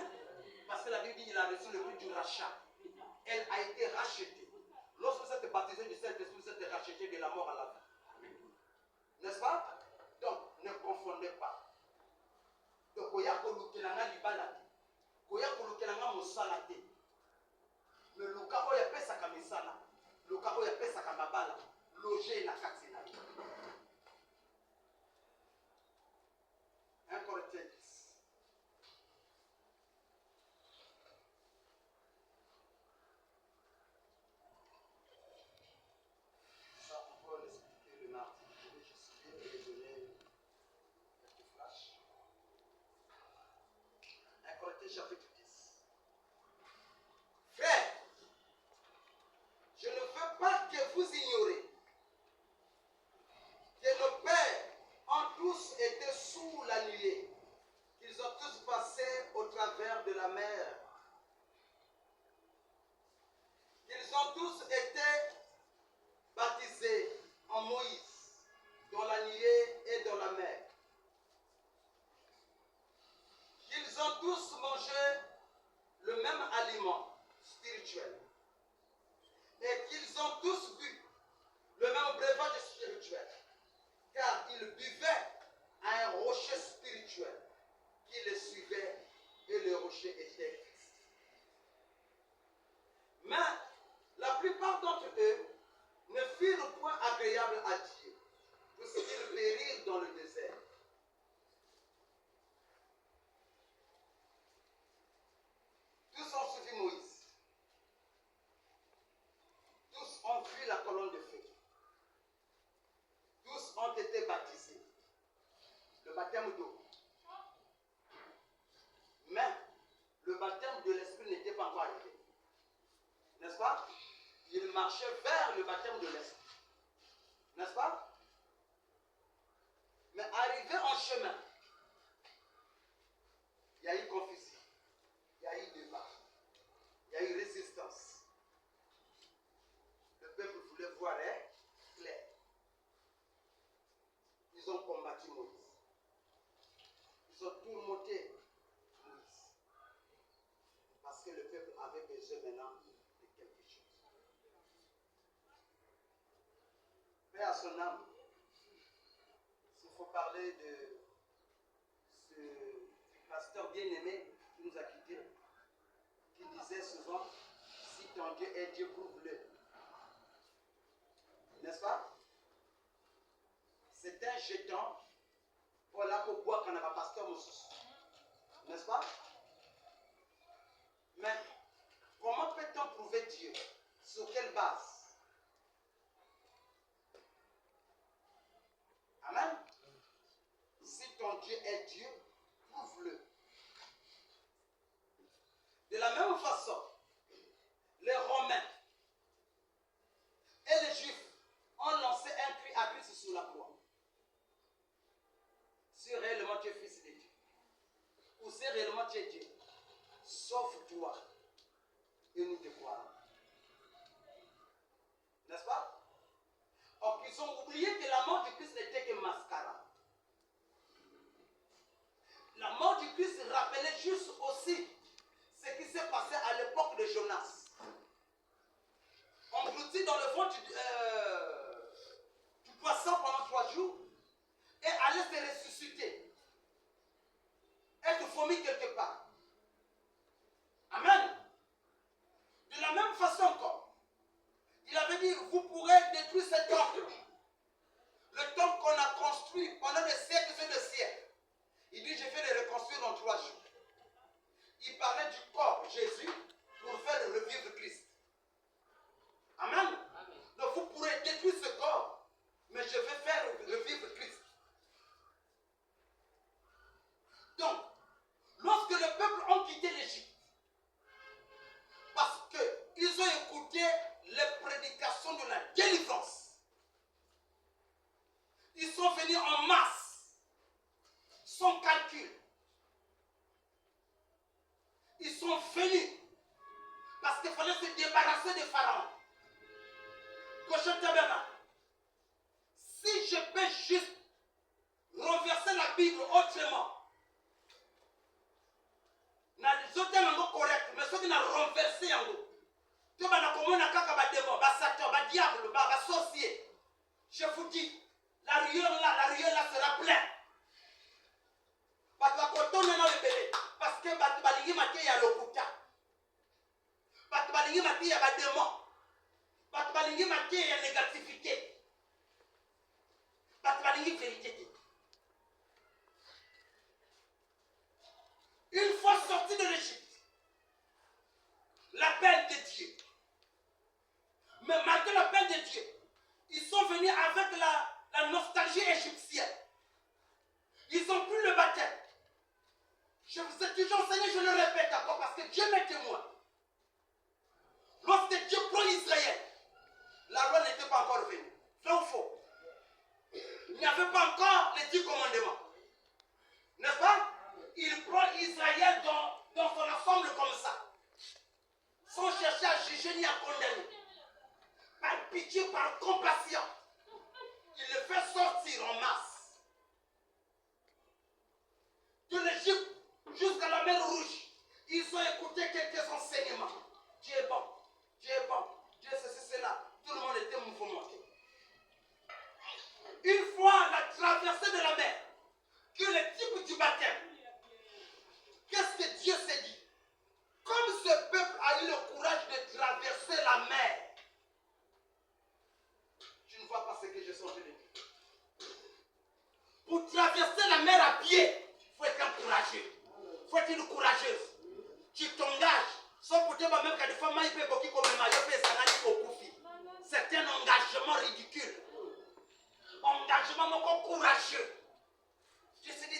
Parce que la Bible dit qu'il a reçu le prix du rachat. Elle a été rachetée. Lorsque vous êtes baptisé du Saint-Esprit, vous êtes racheté de la mort à la vie. N'est-ce pas? Donc, ne confondez pas. Donc, il y a un libala. Il y a un mosalate. Mais le cabo ya pesa kamisala. Le cabo ya pesa kamabala. Loger la katina. 1 Corinthiens 10. Ça, on peut l'expliquer le mardi. Je vais juste vous donner quelques flashs. 1 Corinthiens chapitre 10. Frère, je ne veux pas que vous ignorez baptême d'eau. Mais le baptême de l'esprit n'était pas encore arrivé. N'est-ce pas? Il marchait vers le baptême de l'esprit. N'est-ce pas? Mais arrivé en chemin, il y a eu confusion, il y a eu débat, il y a eu résistance. Le peuple voulait voir clair. Ils ont combattu Moïse. Ils ont tourmenté Moïse. Parce que le peuple avait besoin maintenant de quelque chose. Mais à son âme, s'il faut parler de ce pasteur bien-aimé qui nous a quittés, qui disait souvent, si ton Dieu est Dieu, prouve-le. N'est-ce pas? C'est un jeton. Voilà pour boire qu'on n'a pas pasteur Moussous. N'est-ce pas? Mais comment peut-on prouver Dieu? Sur quelle base? Amen. Si ton Dieu est Dieu, prouve-le. De la même façon, les Romains et les Juifs ont lancé un cri à Christ sur la croix. Si réellement tu es fils de Dieu, ou si réellement tu es Dieu, sauve-toi et nous te croirons. N'est-ce pas? Or, ils ont oublié que la mort du Christ n'était que mascara. La mort du Christ rappelait juste aussi ce qui s'est passé à l'époque de Jonas. Englouti dans le fond du poisson pendant 3 jours et allait se ressusciter. Être vomi quelque part. Amen. De la même façon encore, il avait dit, vous pourrez détruire cet temple. Le temple qu'on a construit pendant des siècles et des siècles. Il dit, je vais le reconstruire dans 3 jours. Il parlait du corps Jésus pour faire revivre Christ. Amen. Donc vous pourrez détruire ce corps, mais je vais faire revivre Christ. Donc, lorsque le peuple a quitté l'Égypte, parce qu'ils ont écouté les prédications de la délivrance, ils sont venus en masse, sans calcul. Ils sont venus parce qu'il fallait se débarrasser des pharaons. Si je peux juste renverser la Bible autrement, les autres sont corrects, mais ceux qui ont renversé en haut, tu vas comprendre que démon, Satan, diable, sorcier. Je vous dis, la ruelle là sera pleine. Parce que il y a l'okuta. Il y a des démons. Il y a négativité. Vérité. Une fois sortis de l'Égypte, l'appel de Dieu. Mais malgré l'appel de Dieu, ils sont venus avec la nostalgie égyptienne. Ils n'ont plus le baptême. Je vous ai toujours enseigné, je le répète encore, parce que Dieu m'est témoin. Lorsque Dieu prend Israël, la loi n'était pas encore venue. Vrai ou faux? Il n'y avait pas encore les 10 commandements. N'est-ce pas? Il prend Israël dans son ensemble comme ça. Sans chercher à juger ni à condamner. Par pitié, par compassion. Il le fait sortir en masse. De l'Égypte jusqu'à la mer Rouge. Ils ont écouté quelques enseignements. Dieu est bon. Dieu est bon. Dieu ceci, cela. Tout le monde était mouvementé. Une fois la traversée de la mer, que le type du baptême, qu'est-ce que Dieu s'est dit? Comme ce peuple a eu le courage de traverser la mer, tu ne vois pas ce que je sens de dire. Pour traverser la mer à pied, il faut être un courageux. Il faut être une courageuse. Tu t'engages. Sans pour dire même que des femmes il peut beaucoup comme c'est un engagement ridicule. Engagement courageux. Je suis dit,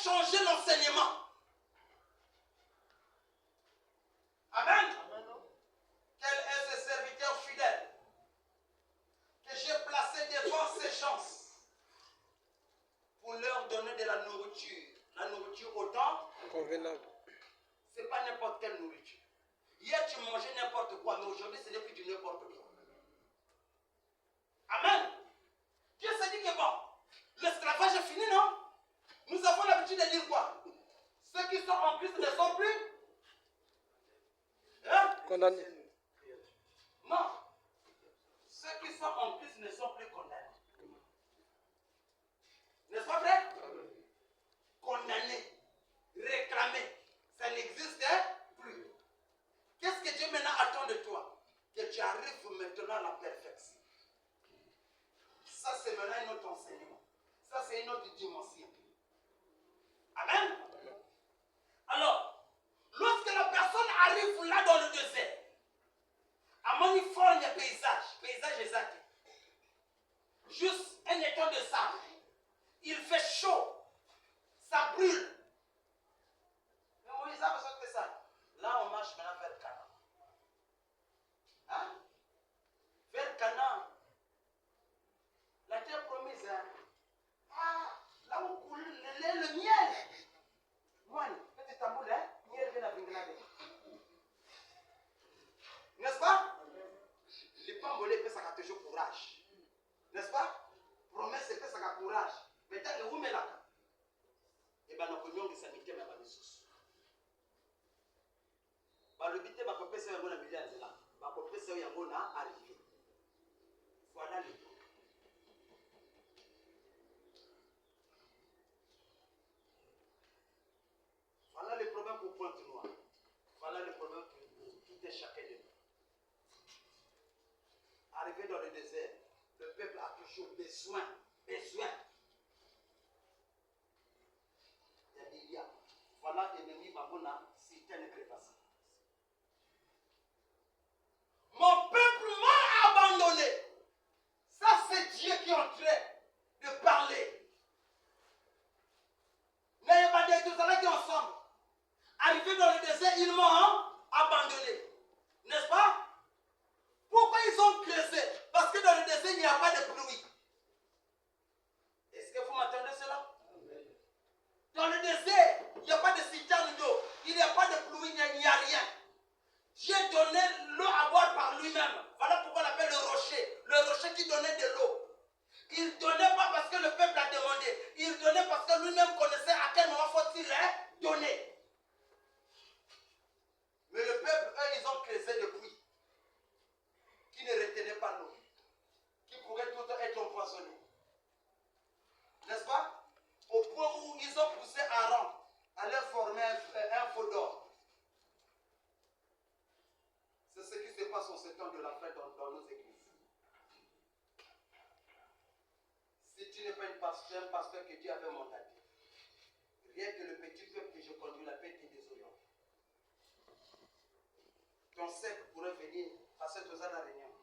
changer l'enseignement. Amen. Quel est ce serviteur fidèle que j'ai placé devant ces gens pour leur donner de la nourriture. La nourriture autant Convenable. ce n'est pas n'importe quelle nourriture. Hier, tu mangeais n'importe quoi, mais aujourd'hui, ce n'est plus du n'importe quoi. Amen. Dieu s'est dit que bon, l'esclavage est fini, non? Nous avons l'habitude de dire quoi? Ceux qui sont en Christ ne sont plus. Hein? Condamné. Non. Ceux qui sont en Christ ne sont plus condamnés. N'est-ce pas vrai? Condamnés, réclamés, ça n'existe plus. Qu'est-ce que Dieu maintenant attend de toi? Que tu arrives maintenant à la perfection. Ça, c'est maintenant un autre enseignement. Ça, c'est une autre dimension. Amen. Alors, lorsque la personne arrive là dans le désert, à manifold paysage exact, juste un étang de sable, il fait chaud, ça brûle. Mais Moïse a besoin de ça. Là, on marche maintenant vers Canaan. Hein? Vers Canaan. La terre promise, hein? Ah, là où coule le lait, le miel. Moi, petit tambour, hein? Miel vient à Bingladesh. N'est-ce pas? Les pambolés peuvent ça toujours courage. N'est-ce pas? Promesse peut ça courage. Mais tant que vous mettez là, et bien, nous avons des amitiés, mais pas de sous. Le but est de faire un milliard de là. De faire un arrivé. Voilà le truc. Voilà le problème pour Pointe-Noire. Voilà le problème pour tout et chacun de nous. Arrivé dans le désert, le peuple a toujours besoin. Il y a voilà l'ennemi Babona, c'est une crépasse. Mon peuple m'a abandonné. Ça, c'est Dieu qui est en train de parler. N'ayez pas dit tout ça qui est ensemble. Arrivé dans le désert, ils m'ont abandonné. N'est-ce pas? Pourquoi ils ont creusé? Parce que dans le désert, il n'y a pas de pluie. Est-ce que vous m'entendez cela? Dans le désert, il n'y a pas de citerne d'eau. Il n'y a pas de pluie, il n'y a rien. Dieu donnait l'eau à boire par lui-même. Voilà pourquoi on l'appelle le rocher. Le rocher qui donnait de l'eau. Il ne donnait pas parce que le peuple a demandé. Il donnait parce que lui-même connaissait à quel moment faut-il donner. Mais le peuple, eux, ils ont creusé des puits qui ne retenaient pas l'eau, qui pourraient tout être empoisonnés. N'est-ce pas? Au point où ils ont poussé Aaron à leur former un faux d'or. C'est ce qui se passe en ce temps de la fête dans nos églises. Si tu n'es pas un pasteur que Dieu avait mandaté, rien que le petit peuple que je conduis, la paix te désoriente. Ton cercle pourrait venir passer tous à la réunion.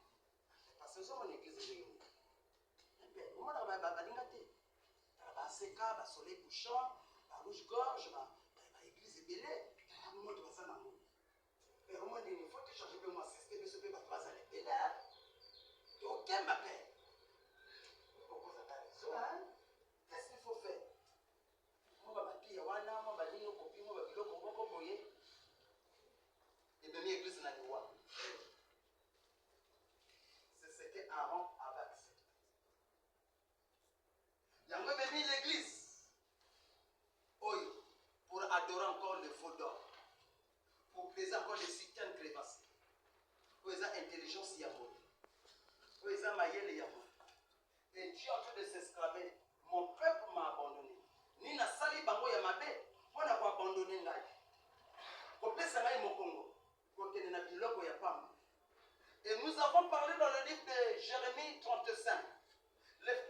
Parce que nous sommes en église de réunion. Comment on va balingater? C'est le soleil couchant, la rouge-gorge, l'église est belle. Tout le monde va s'en aller. Mais au moins, il faut que tu changes de moi. C'est ce que ce peut pas passer avec les lèvres. Ok, ma paix. Qu'est-ce qu'il faut faire? Moi, je vais wana, moi, je vais dire, copie, moi, je vais dire, moi, je vais dire, et bien, l'église n'a pas. C'est ce que Aaron avait accepté. Il y a même mis l'église. Oui, pour adorer encore le faux d'or. Pour briser encore les citernes crévassées. Pour les intelligence yamour. Pour les mayel yamour. Et Dieu est en train de s'exclamer. Mon peuple m'a abandonné. Ni na sali bango yamabe. On n'a pas abandonné ngai. Kopé sangai mokongo. Kote na biloko ya pamba. Et nous avons parlé dans le livre de Jérémie 35.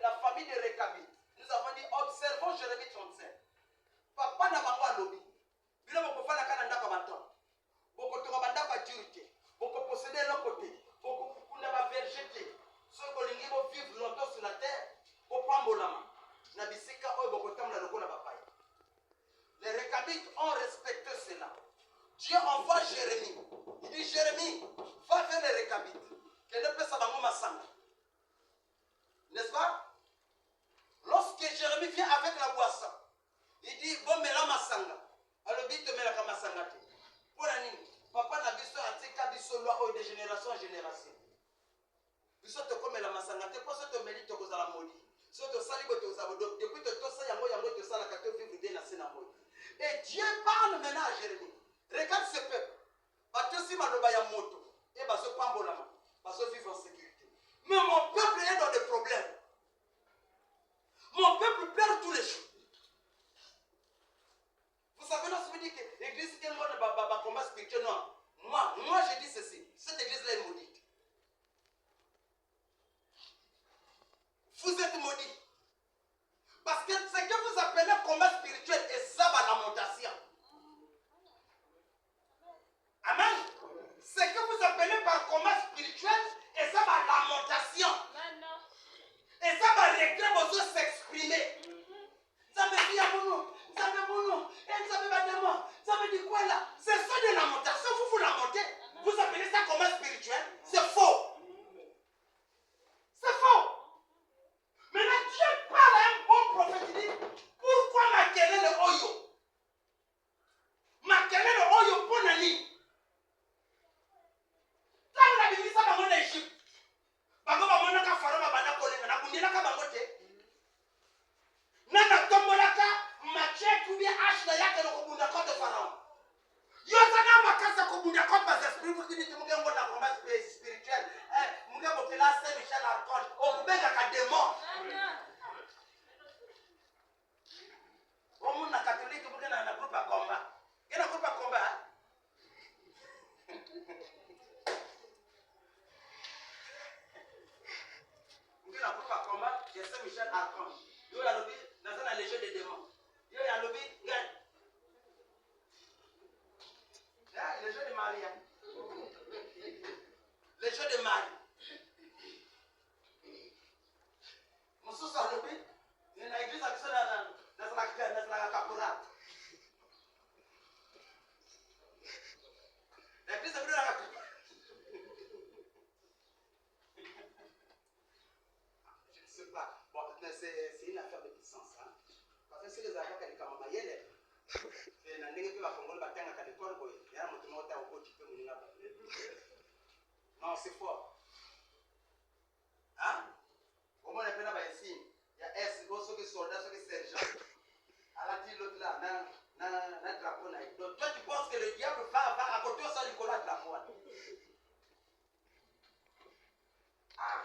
La famille de Récabi. Nous avons dit, observons Jérémie 35. Papa n'a pas lobby. Il a beaucoup fait la canne à bâton. Beaucoup de banda pas durité. Beaucoup posséder l'autre côté. Beaucoup n'a pas vergeté. Ceux qui vont vivre longtemps sur la terre, au Pambolama. Nabisika, beaucoup de temps, la loco la papaye. Rechabites ont respecté cela. Dieu envoie Jérémie. Il dit, Jérémie, va vers les Rechabites. Que ne peut savoir Massanga. N'est-ce pas? Lorsque Jérémie vient avec la boisson, il dit, bon, mais là, Massanga. Alors, vite, mais là, Massanga. Pour la nuit, papa n'a biso à tika biso loi de génération en génération. Biso te comme la Massanga, te pose te mérite te cause à la maudit. So te sali bo te zabo depuis te tosa yango te sala ka te vivre de na sena moyi. Et Dieu parle maintenant à Jérémie. Regarde ce peuple. Batosi maloba ya moto et baso pambolama, baso vivre en sécurité. Mais mon peuple est dans des problèmes. Mon peuple perd tous les jours. Vous savez, lorsque vous dites que l'église est un combat spirituel, non. Moi je dis ceci. Cette église-là est maudite. Vous êtes maudits. Parce que ce que vous appelez combat spirituel est ça la lamentation. Amen. Ce que vous appelez par combat spirituel est ça la lamentation. Et ça va regret besoin s'exprimer. Ça veut dire mon nom, ça veut mon nom, et ça veut pas de moi. Ça veut dire quoi là? C'est ça de lamentation, vous lamentez. Vous appelez ça combat spirituel? C'est faux. C'est faux. Maintenant, Dieu parle à un bon prophète, il dit, pourquoi Makelele le Oyo? Makelele le Oyo pour Nani? Quand on a vu ça dans mon Égypte, Bago Bamonaka Faroma Banako, Nakundinaka Bamote, Nana Tombolaka, Machek ou bien H na yake no Kobundakot de Pharaon. Yotana Makasa Kobundakot bas esprit, vous dites que vous avez un combat spirituel. Vous avez la Saint-Michel Archange, vous avez un démon. Vous êtes catholique, vous avez un groupe à combat. Il y a un groupe à combat. Vous avez un groupe à combat, il y a Saint-Michel Archange. Il y a un lobby, dans la légion des démons. Il y a un lobby, les jeux de Marie. Les jeux de Marie. Mon sous à lobby, il y a une église à la caporal. L'église est venue à la caporal. Je ne sais pas. Bon, c'est une affaire de puissance. Hein? Parce que si les affaires qui sont mayelles, non, c'est fort. Hein? Au moins, il y a ici. Il y a S, ceux qui sont soldats, ceux qui sont sergents. Alors, dit l'autre là, un drapeau. Donc, toi, tu penses que le diable va à côté de Saint-Nicolas de la foi. Ah.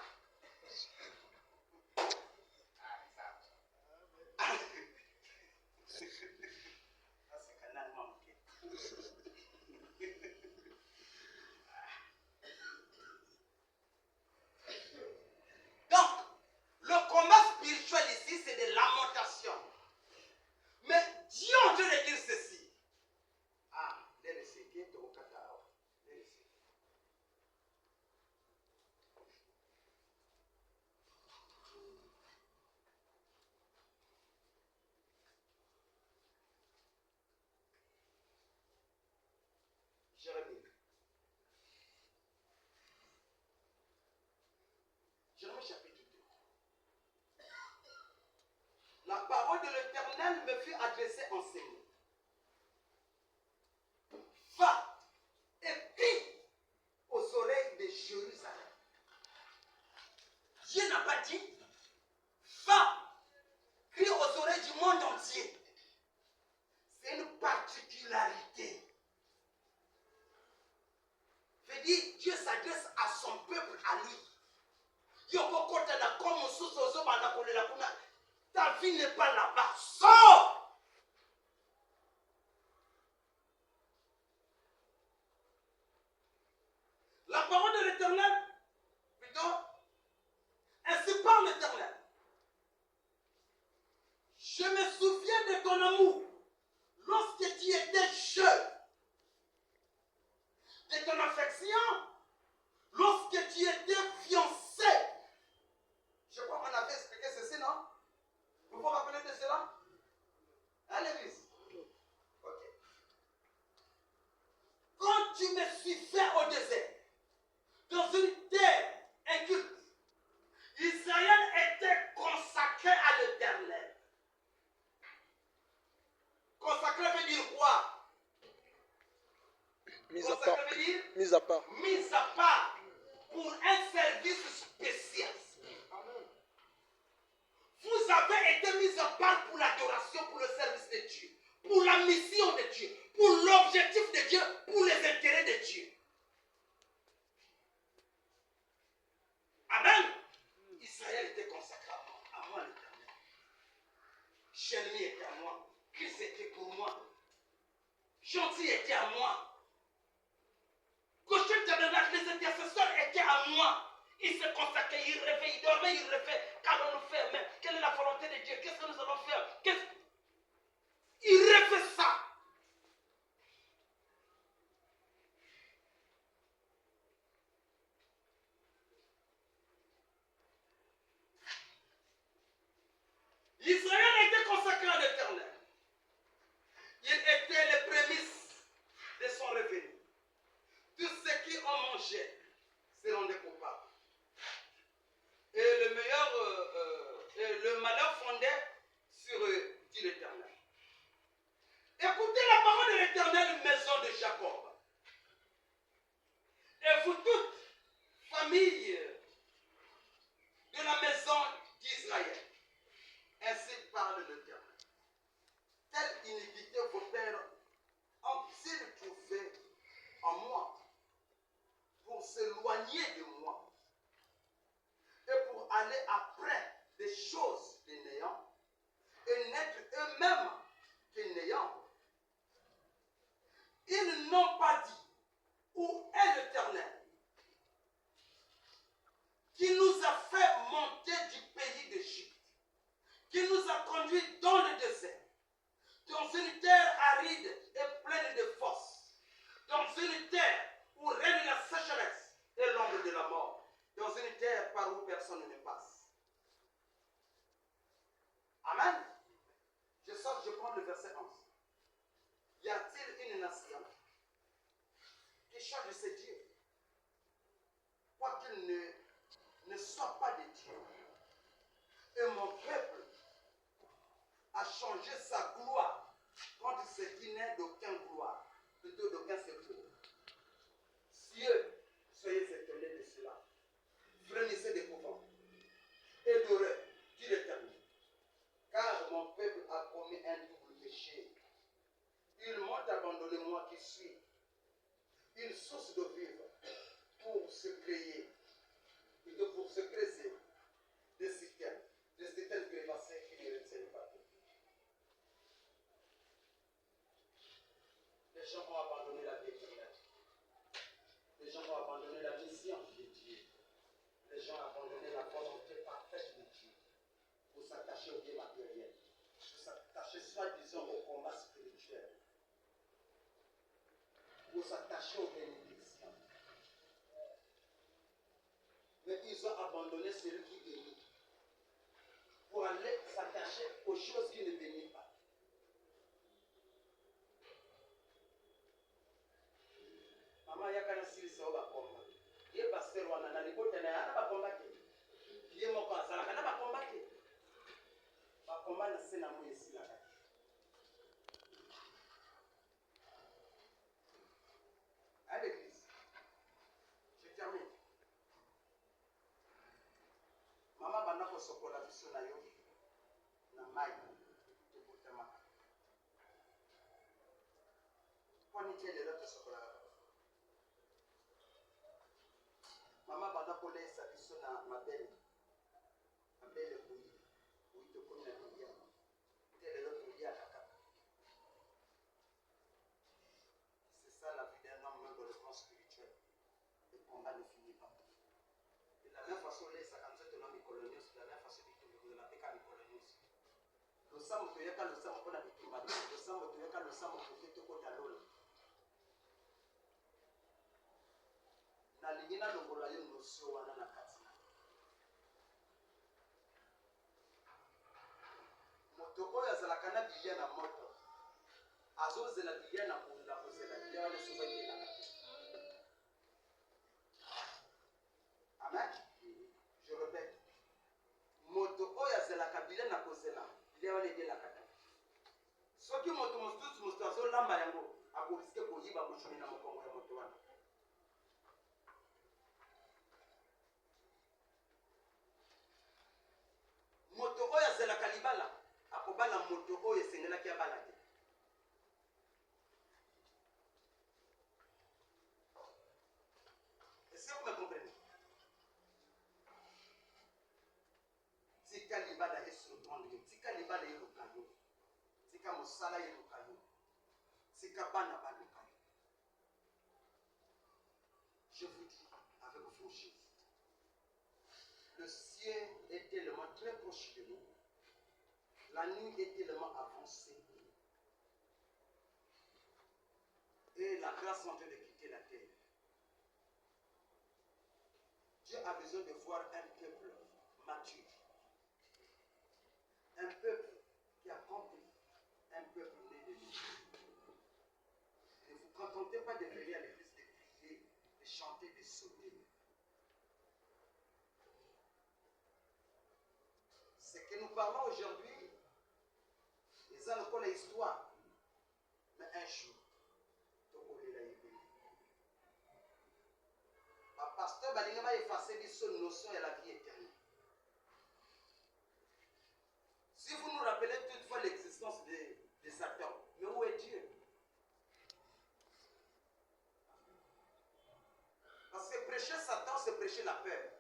Donc, le combat spirituel ici, c'est de lamentation. Mais Dieu en Dieu de dire ceci. Ah, laissez qui est au Qatar. Jérémie. Jérémie chapitre 2. La parole de l'Éternel me fut adressée en ces mots. Va et crie aux oreilles de Jérusalem. Dieu n'a pas dit, va, crie aux oreilles du monde entier. C'est une particularité. Je dis, Dieu s'adresse à son peuple, à lui. Ta vie n'est pas là-bas. Sors! La parole de l'Éternel, plutôt, ainsi parle l'Éternel. Je me souviens de ton amour lorsque tu étais jeune, de ton affection lorsque tu étais fiancé. Je crois qu'on avait expliqué ceci, non? Vous vous rappelez de cela? Hein, l'église? Ok. Mis à part. Mis à part pour un service spécial. Vous avez été mis à part pour l'adoration, pour le service de Dieu, pour la mission de Dieu, pour l'objectif de Dieu, pour les intérêts de Dieu. Amen. Israël était consacré à moi l'Éternel. Chérie était à moi. Christ était pour moi. Gentil était à moi. Gaucher tabernacle, les intercesseurs étaient à moi. Ils se consacraient, ils rêvaient, ils dormaient, ils rêvaient. Qu'allons-nous faire? Mais quelle est la volonté de Dieu? Qu'est-ce que nous allons faire? Ils rêvaient ça. Israël était consacré à l'Éternel. Il était les prémices de son revenu. Tous ceux qui ont mangé se rendaient coupables. Et le meilleur, le malheur fondait sur eux, dit l'Éternel. Écoutez la parole de l'Éternel, maison de Jacob. Et vous toutes, famille de la maison d'Israël. Ainsi parle l'Éternel. Telle iniquité vos pères ont-ils trouvé en moi pour s'éloigner de moi et pour aller après des choses des néants et n'être eux-mêmes que néants. Ils n'ont pas dit où est l'Éternel qui nous a fait monter du pays d'Égypte, qui nous a conduits dans le désert, dans une terre aride et pleine de fosses, dans une terre où règne la sécheresse et l'ombre de la mort, dans une terre par où personne ne passe. Amen. Je prends le verset 11. Y a-t-il une nation qui change ses dieux, quoiqu'il ne soit pas de Dieu? Et mon peuple a changé sa gloire contre ce qui n'est d'aucune gloire, plutôt d'aucun secours. Cieux, soyez étonnés de cela. Frémissez d'épouvante et d'horreur, dit l'Éternel. Car mon peuple a commis un double péché. Ils m'ont abandonné, moi qui suis une source d'eau vive, pour se créer, plutôt pour se creuser des citernes crévassées qui ne retiennent pas tout. Les gens ont abandonné la vie éternelle. Les gens ont abandonné la mission de Dieu. Les gens ont abandonné la volonté parfaite de Dieu pour s'attacher aux biens matériels, pour s'attacher soi-disant au combat spirituel, pour s'attacher aux bénédictions. Mais ils ont abandonné celui qui bénit pour aller s'attacher aux choses qui ne bénissent pas. Maman yakana silisa oba komba. Ye pasteur wana na libota na yana ba komba te. Ye moko azala kana ba komba te. Ba komba na sena mo esila ka. À l'église. Je termine. Maman bana ko sokola biso na yo na mai te botama. Kwani tele la sokola. Maman bana ko lesa biso na mabele. Mabele kuyi. Kuyi to kona dunia. Tele la dunia kaka. C'est ça la vie d'un homme même dans le plan spirituel. Le combat ne finit pas. De la même façon, les 57 ans de coloniaux, de la même façon, de la paix qu'à les coloniaux. Le sang, tu es qu'à le sang, on a des climates. Le sang, tu es qu'à le sang, on fait tout côté à l'eau. Na lingina longola yo nosio wana na katina. Moto oyo azalaka na bilia na moto. Azozela bilia na kunda kozela bilia wana soba yena. Amen. Je répète. Moto oyo azelaka bilia na kozela bilia wana yena kata. Soki moto mosusu azolamba yango akoriske koyiba moshoni na mokongo ya moto wana. libala esurprendre yo, tika libala yeluka yo, tika mosala yeluka yo, tika bana baluka yo. Je vous dis avec franchise, le ciel est tellement très proche de nous, la nuit est tellement avancée, et la grâce est en train de quitter la terre. Dieu a besoin de voir un peuple mature, un peuple qui a compris, un peuple né de Dieu. Ne vous contentez pas de venir à l'église, de prier, de chanter, de sauter. Ce que nous parlons aujourd'hui, c'est encore l'histoire. Mais un jour, un pasteur va effacer son notion de la vie éternelle. Si vous nous rappelez toutefois l'existence de Satan, mais où est Dieu? Parce que prêcher Satan, c'est prêcher la peur.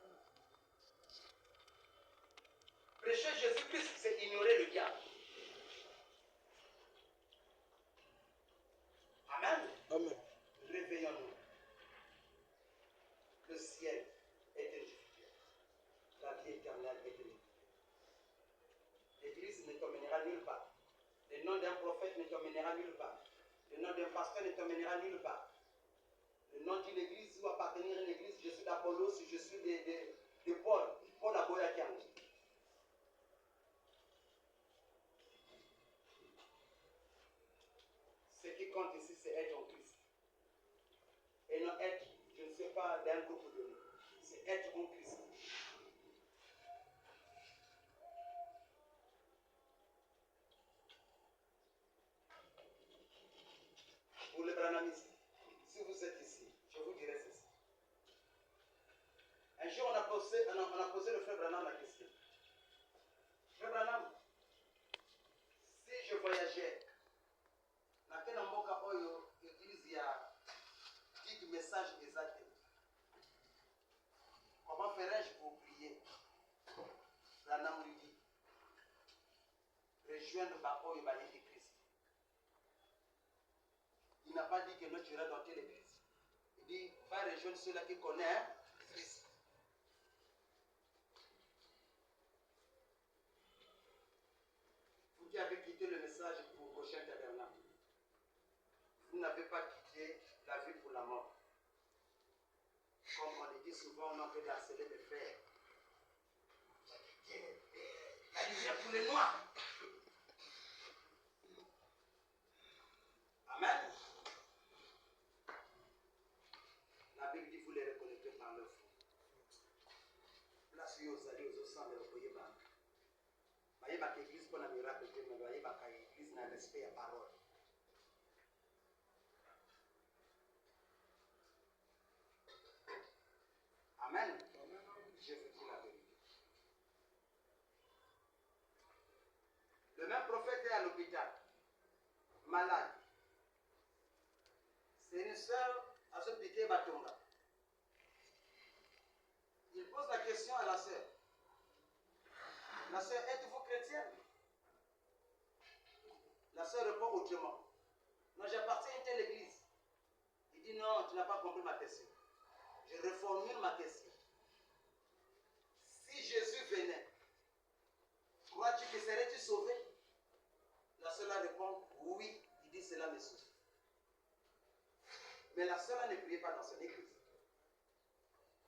Prêcher Jésus-Christ, c'est ignorer le diable. Amen. Amen. Réveillons-nous. Le ciel est édifié. La vie éternelle est édifiée. L'église ne te mènera nulle part. Le nom d'un prophète ne te mènera nulle part. Le nom d'un pasteur ne te mènera nulle part. Le nom d'une église ou appartenir à une église, je suis d'Apollos, je suis de Paul. Paul a Boyakian. Ce qui compte ici, c'est être en Christ. Et non être, je ne sais pas, d'un groupe donné. C'est être en Christ. Pour les branamistes, si vous êtes ici, je vous dirai ceci. Un jour, on a posé le frère Branham la question. Frère Branham, si je voyageais, dans quel mboka oyo utilise ya guide message exact, comment ferais-je pour prier? Branham lui dit, rejoindre Bakoyo Baye Christ. Il n'a pas dit que non, tu iras dans telle église. Il dit, va rejoindre ceux-là qui connaissent Christ. Vous qui avez quitté le message pour prochain tabernacle, vous n'avez pas quitté la vie pour la mort. Comme on le dit souvent, on a fait harceler les frères. La lumière pour les noirs. Amen. La Bible dit vous les reconnaîtrez par leur fruit. Place aux allées aux ossements de l'opoye banque. Voyez que l'église pour la miracle, mais voyez que l'église n'a respect à parole. Amen. Je vous dis la vérité. Le même prophète est à l'hôpital, malade. C'est une soeur à ce piqué Batonga. Il pose la question à la soeur. La soeur, êtes-vous chrétienne? La soeur répond autrement. Non, j'appartiens à une telle église. Il dit non, tu n'as pas compris ma question. Je reformule ma question. Si Jésus venait, crois-tu que serais-tu sauvé? La soeur répond oui. Il dit cela me sauve. Mais la soeur ne priait pas dans son église.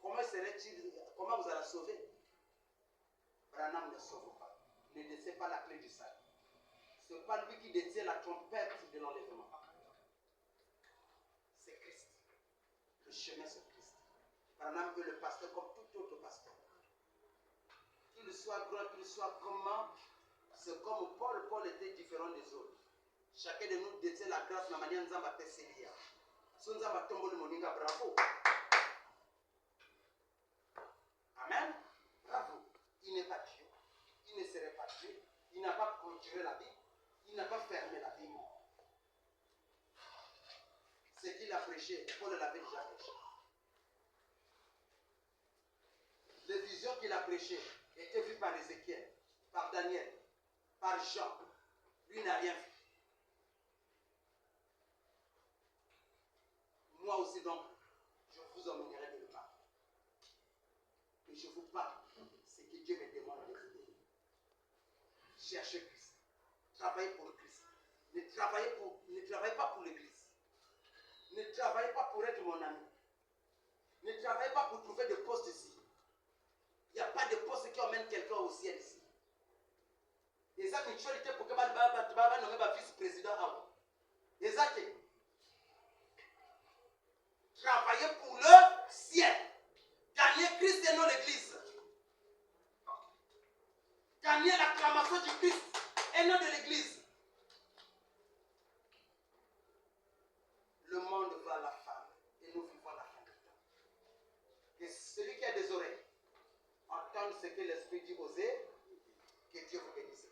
Comment vous allez sauver? Branham ne sauve pas. Il ne détient pas la clé du salut. Ce n'est pas lui qui détient la trompette de l'enlèvement. C'est Christ. Le chemin, c'est Christ. Branham est le pasteur comme tout autre pasteur. Qu'il soit grand, qu'il soit comment, c'est comme Paul. Paul était différent des autres. Chacun de nous détient la grâce de la manière dont nous avons fait. Si nous avons tombé le moninga, bravo. Amen. Bravo. Il n'est pas Dieu. Il ne serait pas Dieu. Il n'a pas clôturé la Bible. Il n'a pas fermé la Bible. Ce qu'il a prêché, Paul l'avait déjà prêché. Les visions qu'il a prêchées étaient vues par Ézéchiel, par Daniel, par Jean, lui n'a rien vu. Moi aussi donc, je vous emmènerai quelque part. Et je vous parle ce que Dieu me demande de vous donner. Cherchez Christ. Travaillez pour le Christ. Ne travaillez pas pour l'Église. Ne travaillez pas pour être mon ami. Ne travaillez pas pour trouver des postes ici. Il n'y a pas de poste qui emmène quelqu'un au ciel ici. Et ça, une chose pour que tu vas nommer vice-président. Exact. Travaillez pour le ciel. Gagnez Christ et non l'Église. Gagnez l'acclamation du Christ et non de l'Église. Le monde va à la fin et nous vivons la fin du temps. Et celui qui a des oreilles, entende ce que l'Esprit dit aux êtres, que Dieu vous bénisse.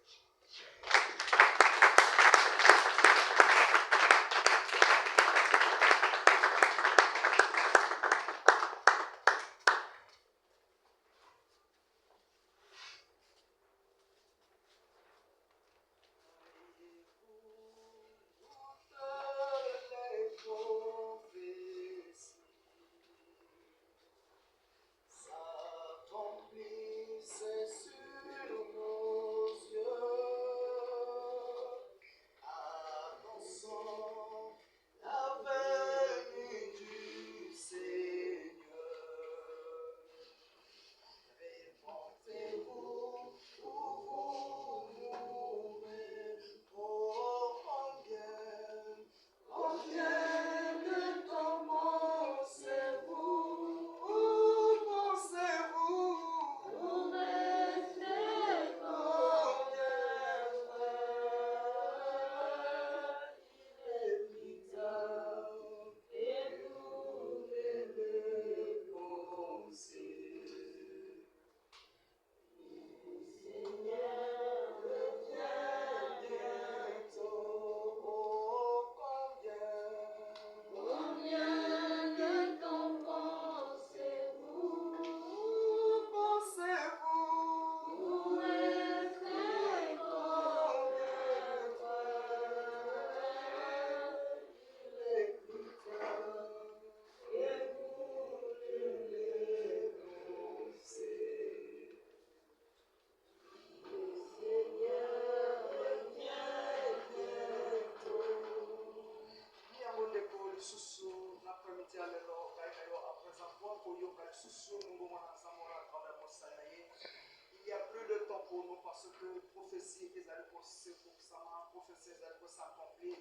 Il y a plus de temps pour nous parce que prophétie est allée pour prophétie est allée pour s'accomplir.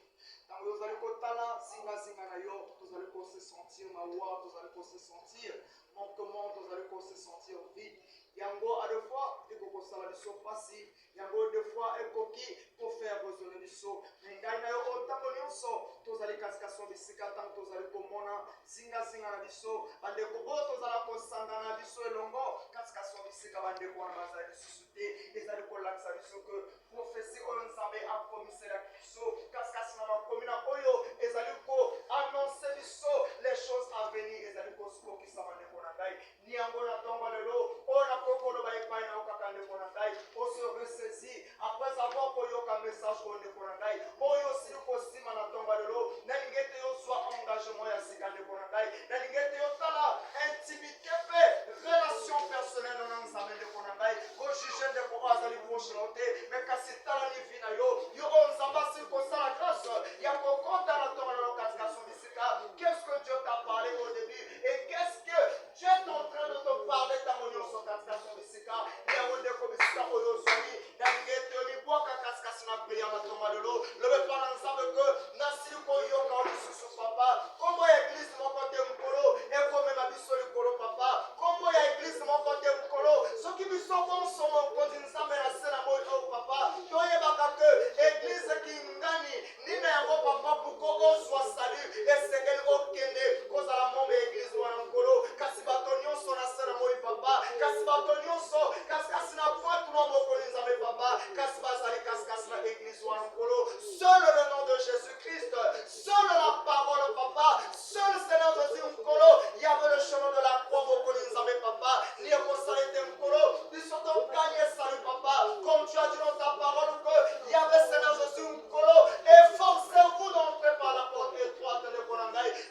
Quand vous allez kotala zinga zinga na yo, vous allez se sentir mawa, vous allez se sentir manquement, vous allez se sentir vide. Yango à deux fois, et que ça va le so passif. Yango deux fois, et coquille pour faire résonner du saut. Mais il y a autant de nyonso, vous allez cascation de sikatan, vous allez komona zinga zinga na biso. Bande kobo, vous allez kosanga na biso elongo, cascation de sika bande ko na bazali suscité. Les allez kolaksa biso que prophétie on savait a commissaire la biso, cascation na komina oyo, les allez ko annoncer biso les choses à venir, les allez ko sko ki sa bande ko na ngai. Ni yango na tongo lelo, ona kokolo ba epai na okakande ko na ngai. On se ressaisit après avoir koyo ka message ko ne ko na ngai. Oyo si ko sima na tongo lelo, na lingete yo soit engagement ya sikande ko na ngai. Na lingete yo tala intimité pe relation personnelle na nzambe de ko na ngai. Ko juger de ko azali ko shlote, mais kasi tala ni vina yo, yo on zamba si ko sala grâce, ya ko konta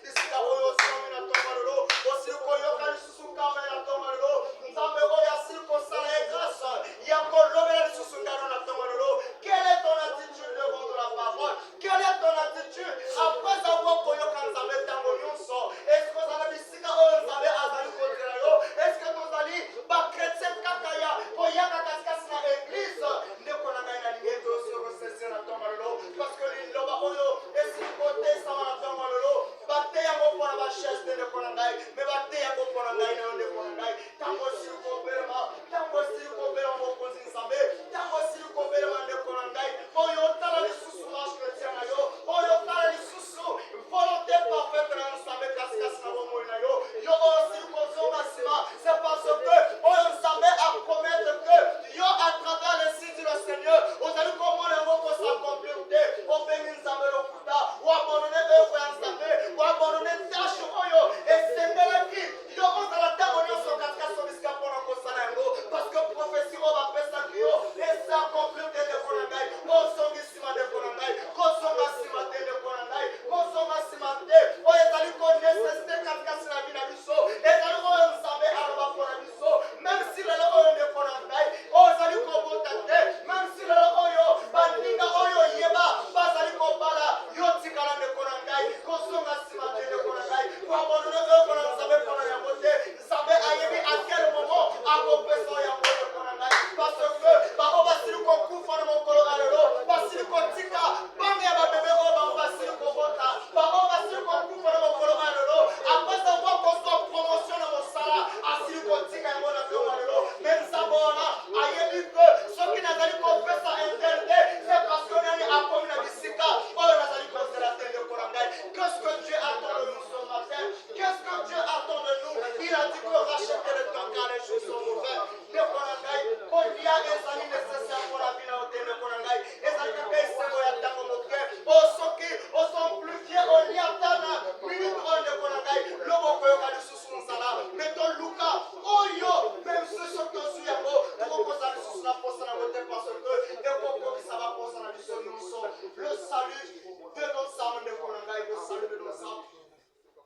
bisika oyo somi na tonga lelo osili koyoka lisusu nkamba na tonga lelo nzambe oyo asili kosala ye grâce ya kolobela lisusu ngano na tonga lelo. Quelle est ton attitude devant la parole? Quelle est ton attitude après avoir koyoka nzambe ntango nyonso? Est-ce que ozala bisika oyo nzambe azali kozela yo? Est-ce que tozali bakretien kaka ya koyaka katikati na église? Ndeko na ngai nalingi ete osi okosesir na tonga lelo parce que liloba oyo esili kotesama na tonga lelo bate yango mpona bachese te ndeko na ngai me bate yango mpona ngai na yo ndeko na ngai ntango osili kobelema ntango osili kobelema mokonzi nzambe ntango osili kobelema ndeko na ngai oyo otala lisusu marche chrétien na yo oyo otala lisusu volonté parfaite na nzambe kasikasi na bomoi na yo yo oyo osili kozonga nsima c'est parce que oyo nzambe apromettre que yo à travers le site du Seigneur ozali komona yango kosaaccomplir te obengi nzambe lokuta oabandone œuvre ya nzambe oabandone tâche oyo esengelaki yo ozala ntango nyonso katikati bisika mpona kosala yango parce que prophétie oyo bapesaki yo esaaccomplir te ndeko na ngai kozongi nsima ndeko na ngai kozonga nsima te ndeko na ngai kozonga nsima te oyo ezali konesesite katikati na bina biso ezali oyo nzambe aloba mpona biso même si lelo oyo ndeko na ngai oyo ezali kobota te même si lelo oyo baninga oyo yeba bazali kobala yo tikala ndeko na ngai kozonga nsima te ndeko na ngai koabandone œuvre na nzambe mpona yango te nzambe ayebi à quel moment akopesa yango ndeko na ngai parce que bango basili kokufa na mokolo ya lelo basili kotika bango ya babebe oyo bango basili kobota bango basili kokufa na mokolo ya lelo après avoir kosa promotion na mosala asili kotika yango na tongo ya lelo me nzambe wana ayebi ke soki nazali kopesa interne c'est parce que nani akomi na bisika oyo nazali kozela te ndeko na ngai. Qu'est-ce que Dieu attend de nous ce matin? Qu'est-ce que Dieu attend de nous? Il a dit que racheter le temps car les choses sont mauvaises ndeko na ngai kolia ezali nécessaire pour la vie na yo te ndeko na ngai ezali kaka esengo ya ntango moke oyo soki osamplifie oliatana minute oyo ndeko na ngai loboko yoka lisusu nzala me toluka oyo même ce soki ozwi yango tokokoza lisusu na posa nango te parce que ekokokisa baposa na biso nyonso le salut de nos âmes ndeko na ngai le salut de nos âmes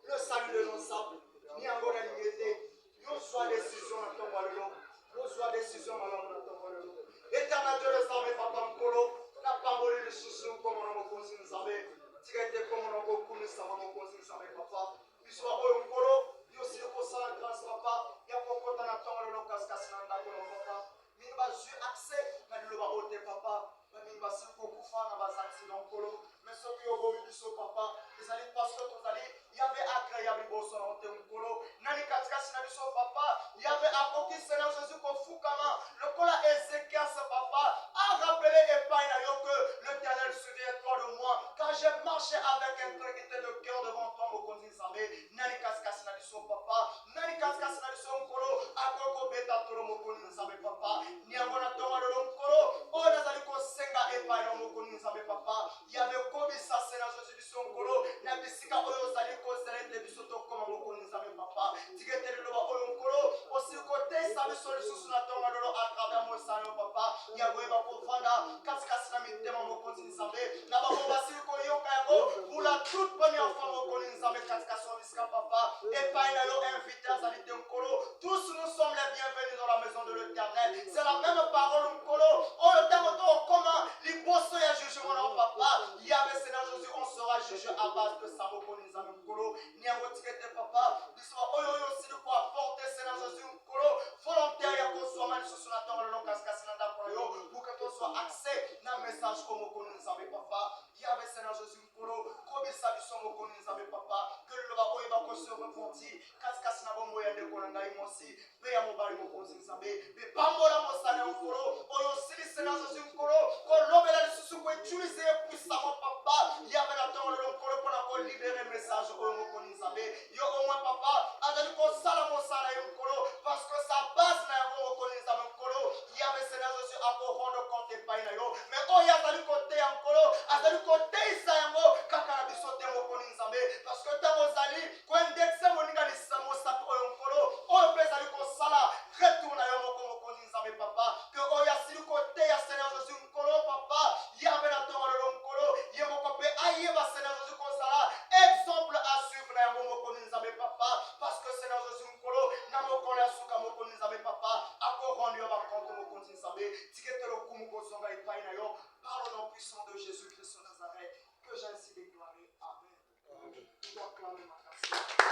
le salut de nos âmes ni yango nalingi ete yozwa décision na ntongo ya lelo yozwa décision malamu na ntongo ya lelo éternel Dieu les armées papa mokolo napamboli lisusu komo na mokonzi nzambe tika ete komo na kokumisama mokonzi nzambe papa biso oyo mokolo yosili kosala grâce papa ya kokota na ntongo lelo kasikasi na ndako na papa mingi bazwi accès na liloba oyo te papa bamingi basili kokufa na bazantina mokolo mais soki obomi biso papa ezali parce que tozali yabe agréable liboso na ote mokolo nani katikasi na biso papa yabe akoki seigneur jésus kofukama lokola Ézéchias papa a rappelé epai na yo que l'éternel souviens-toi de moi quand je marchais avec intégrité de cœur devant toi mokonzi nzambe nani katikasi na biso papa nani katikasi na biso mokolo akoki kobeta tolo mokonzi nzambe papa niango na ntongo lelo mokolo oyo nazali kosenga epai na mokonzi nzambe papa yabe kobisa seigneur jésus biso mokolo na bisika oyo ozali kozela ete biso tokoma mokonzi nzambe papa tikete liloba oyo mokolo osili kotesa biso lisusu na ntongo lelo à travers mosala yo papa ya koyeba kovanda katikasi na mitema mokonzi nzambe na bango basili koyoka yango pour la toute première fois mokonzi nzambe katikasi na bisika papa epai na yo invité azali te mokolo tous nous sommes les bienvenus dans la maison de l'éternel c'est la même parole mokolo oyo ntango tokokoma liboso ya jugement na yo papa yabe seigneur jésus on sera jugé à base de ça mokonzi nzambe mokolo niango tikete papa biso oyo oyo osili koapporte seigneur jésus mokolo volontaire ya kozwama lisusu na ntongo lelo kasikasi na ndako na yo pour que tozwa accès na message o mokonzi nzambe papa yabe seigneur jésus mokolo kobisa biso mokonzi nzambe papa que liloba oyo bakosi repentir kasikasi na bomoi ya ndeko na ngai mosi mpe ya mobali mokonzi nzambe mpe pambola mosala ya mokolo oyo osili seigneur jésus mokolo kolobela lisusu koutilize ye puissamment papa yabe na ntongo lelo mokolo mpona kolibere message oyo mokonzi nzambe yo au moins papa azali kosala mosala ye mokolo parce que sa base na yango mokonzi nzambe mokolo yabe seigneur jésus akorendre compte epai na yo mais oyo azali koteya mokolo azali koteisa yango kaka na biso te mokonzi nzambe parce que ntango ozali koindexe moninga mosapi oyo mokolo oyo mpe ezali kosala retour na yo moko mokonzi nzambe papa ke oyo asili koteya seigneur jésus mokolo papa yabe na ntongo lelo mokolo ye moko mpe ayeba seigneur jésus kozala exemple à suivre makasi.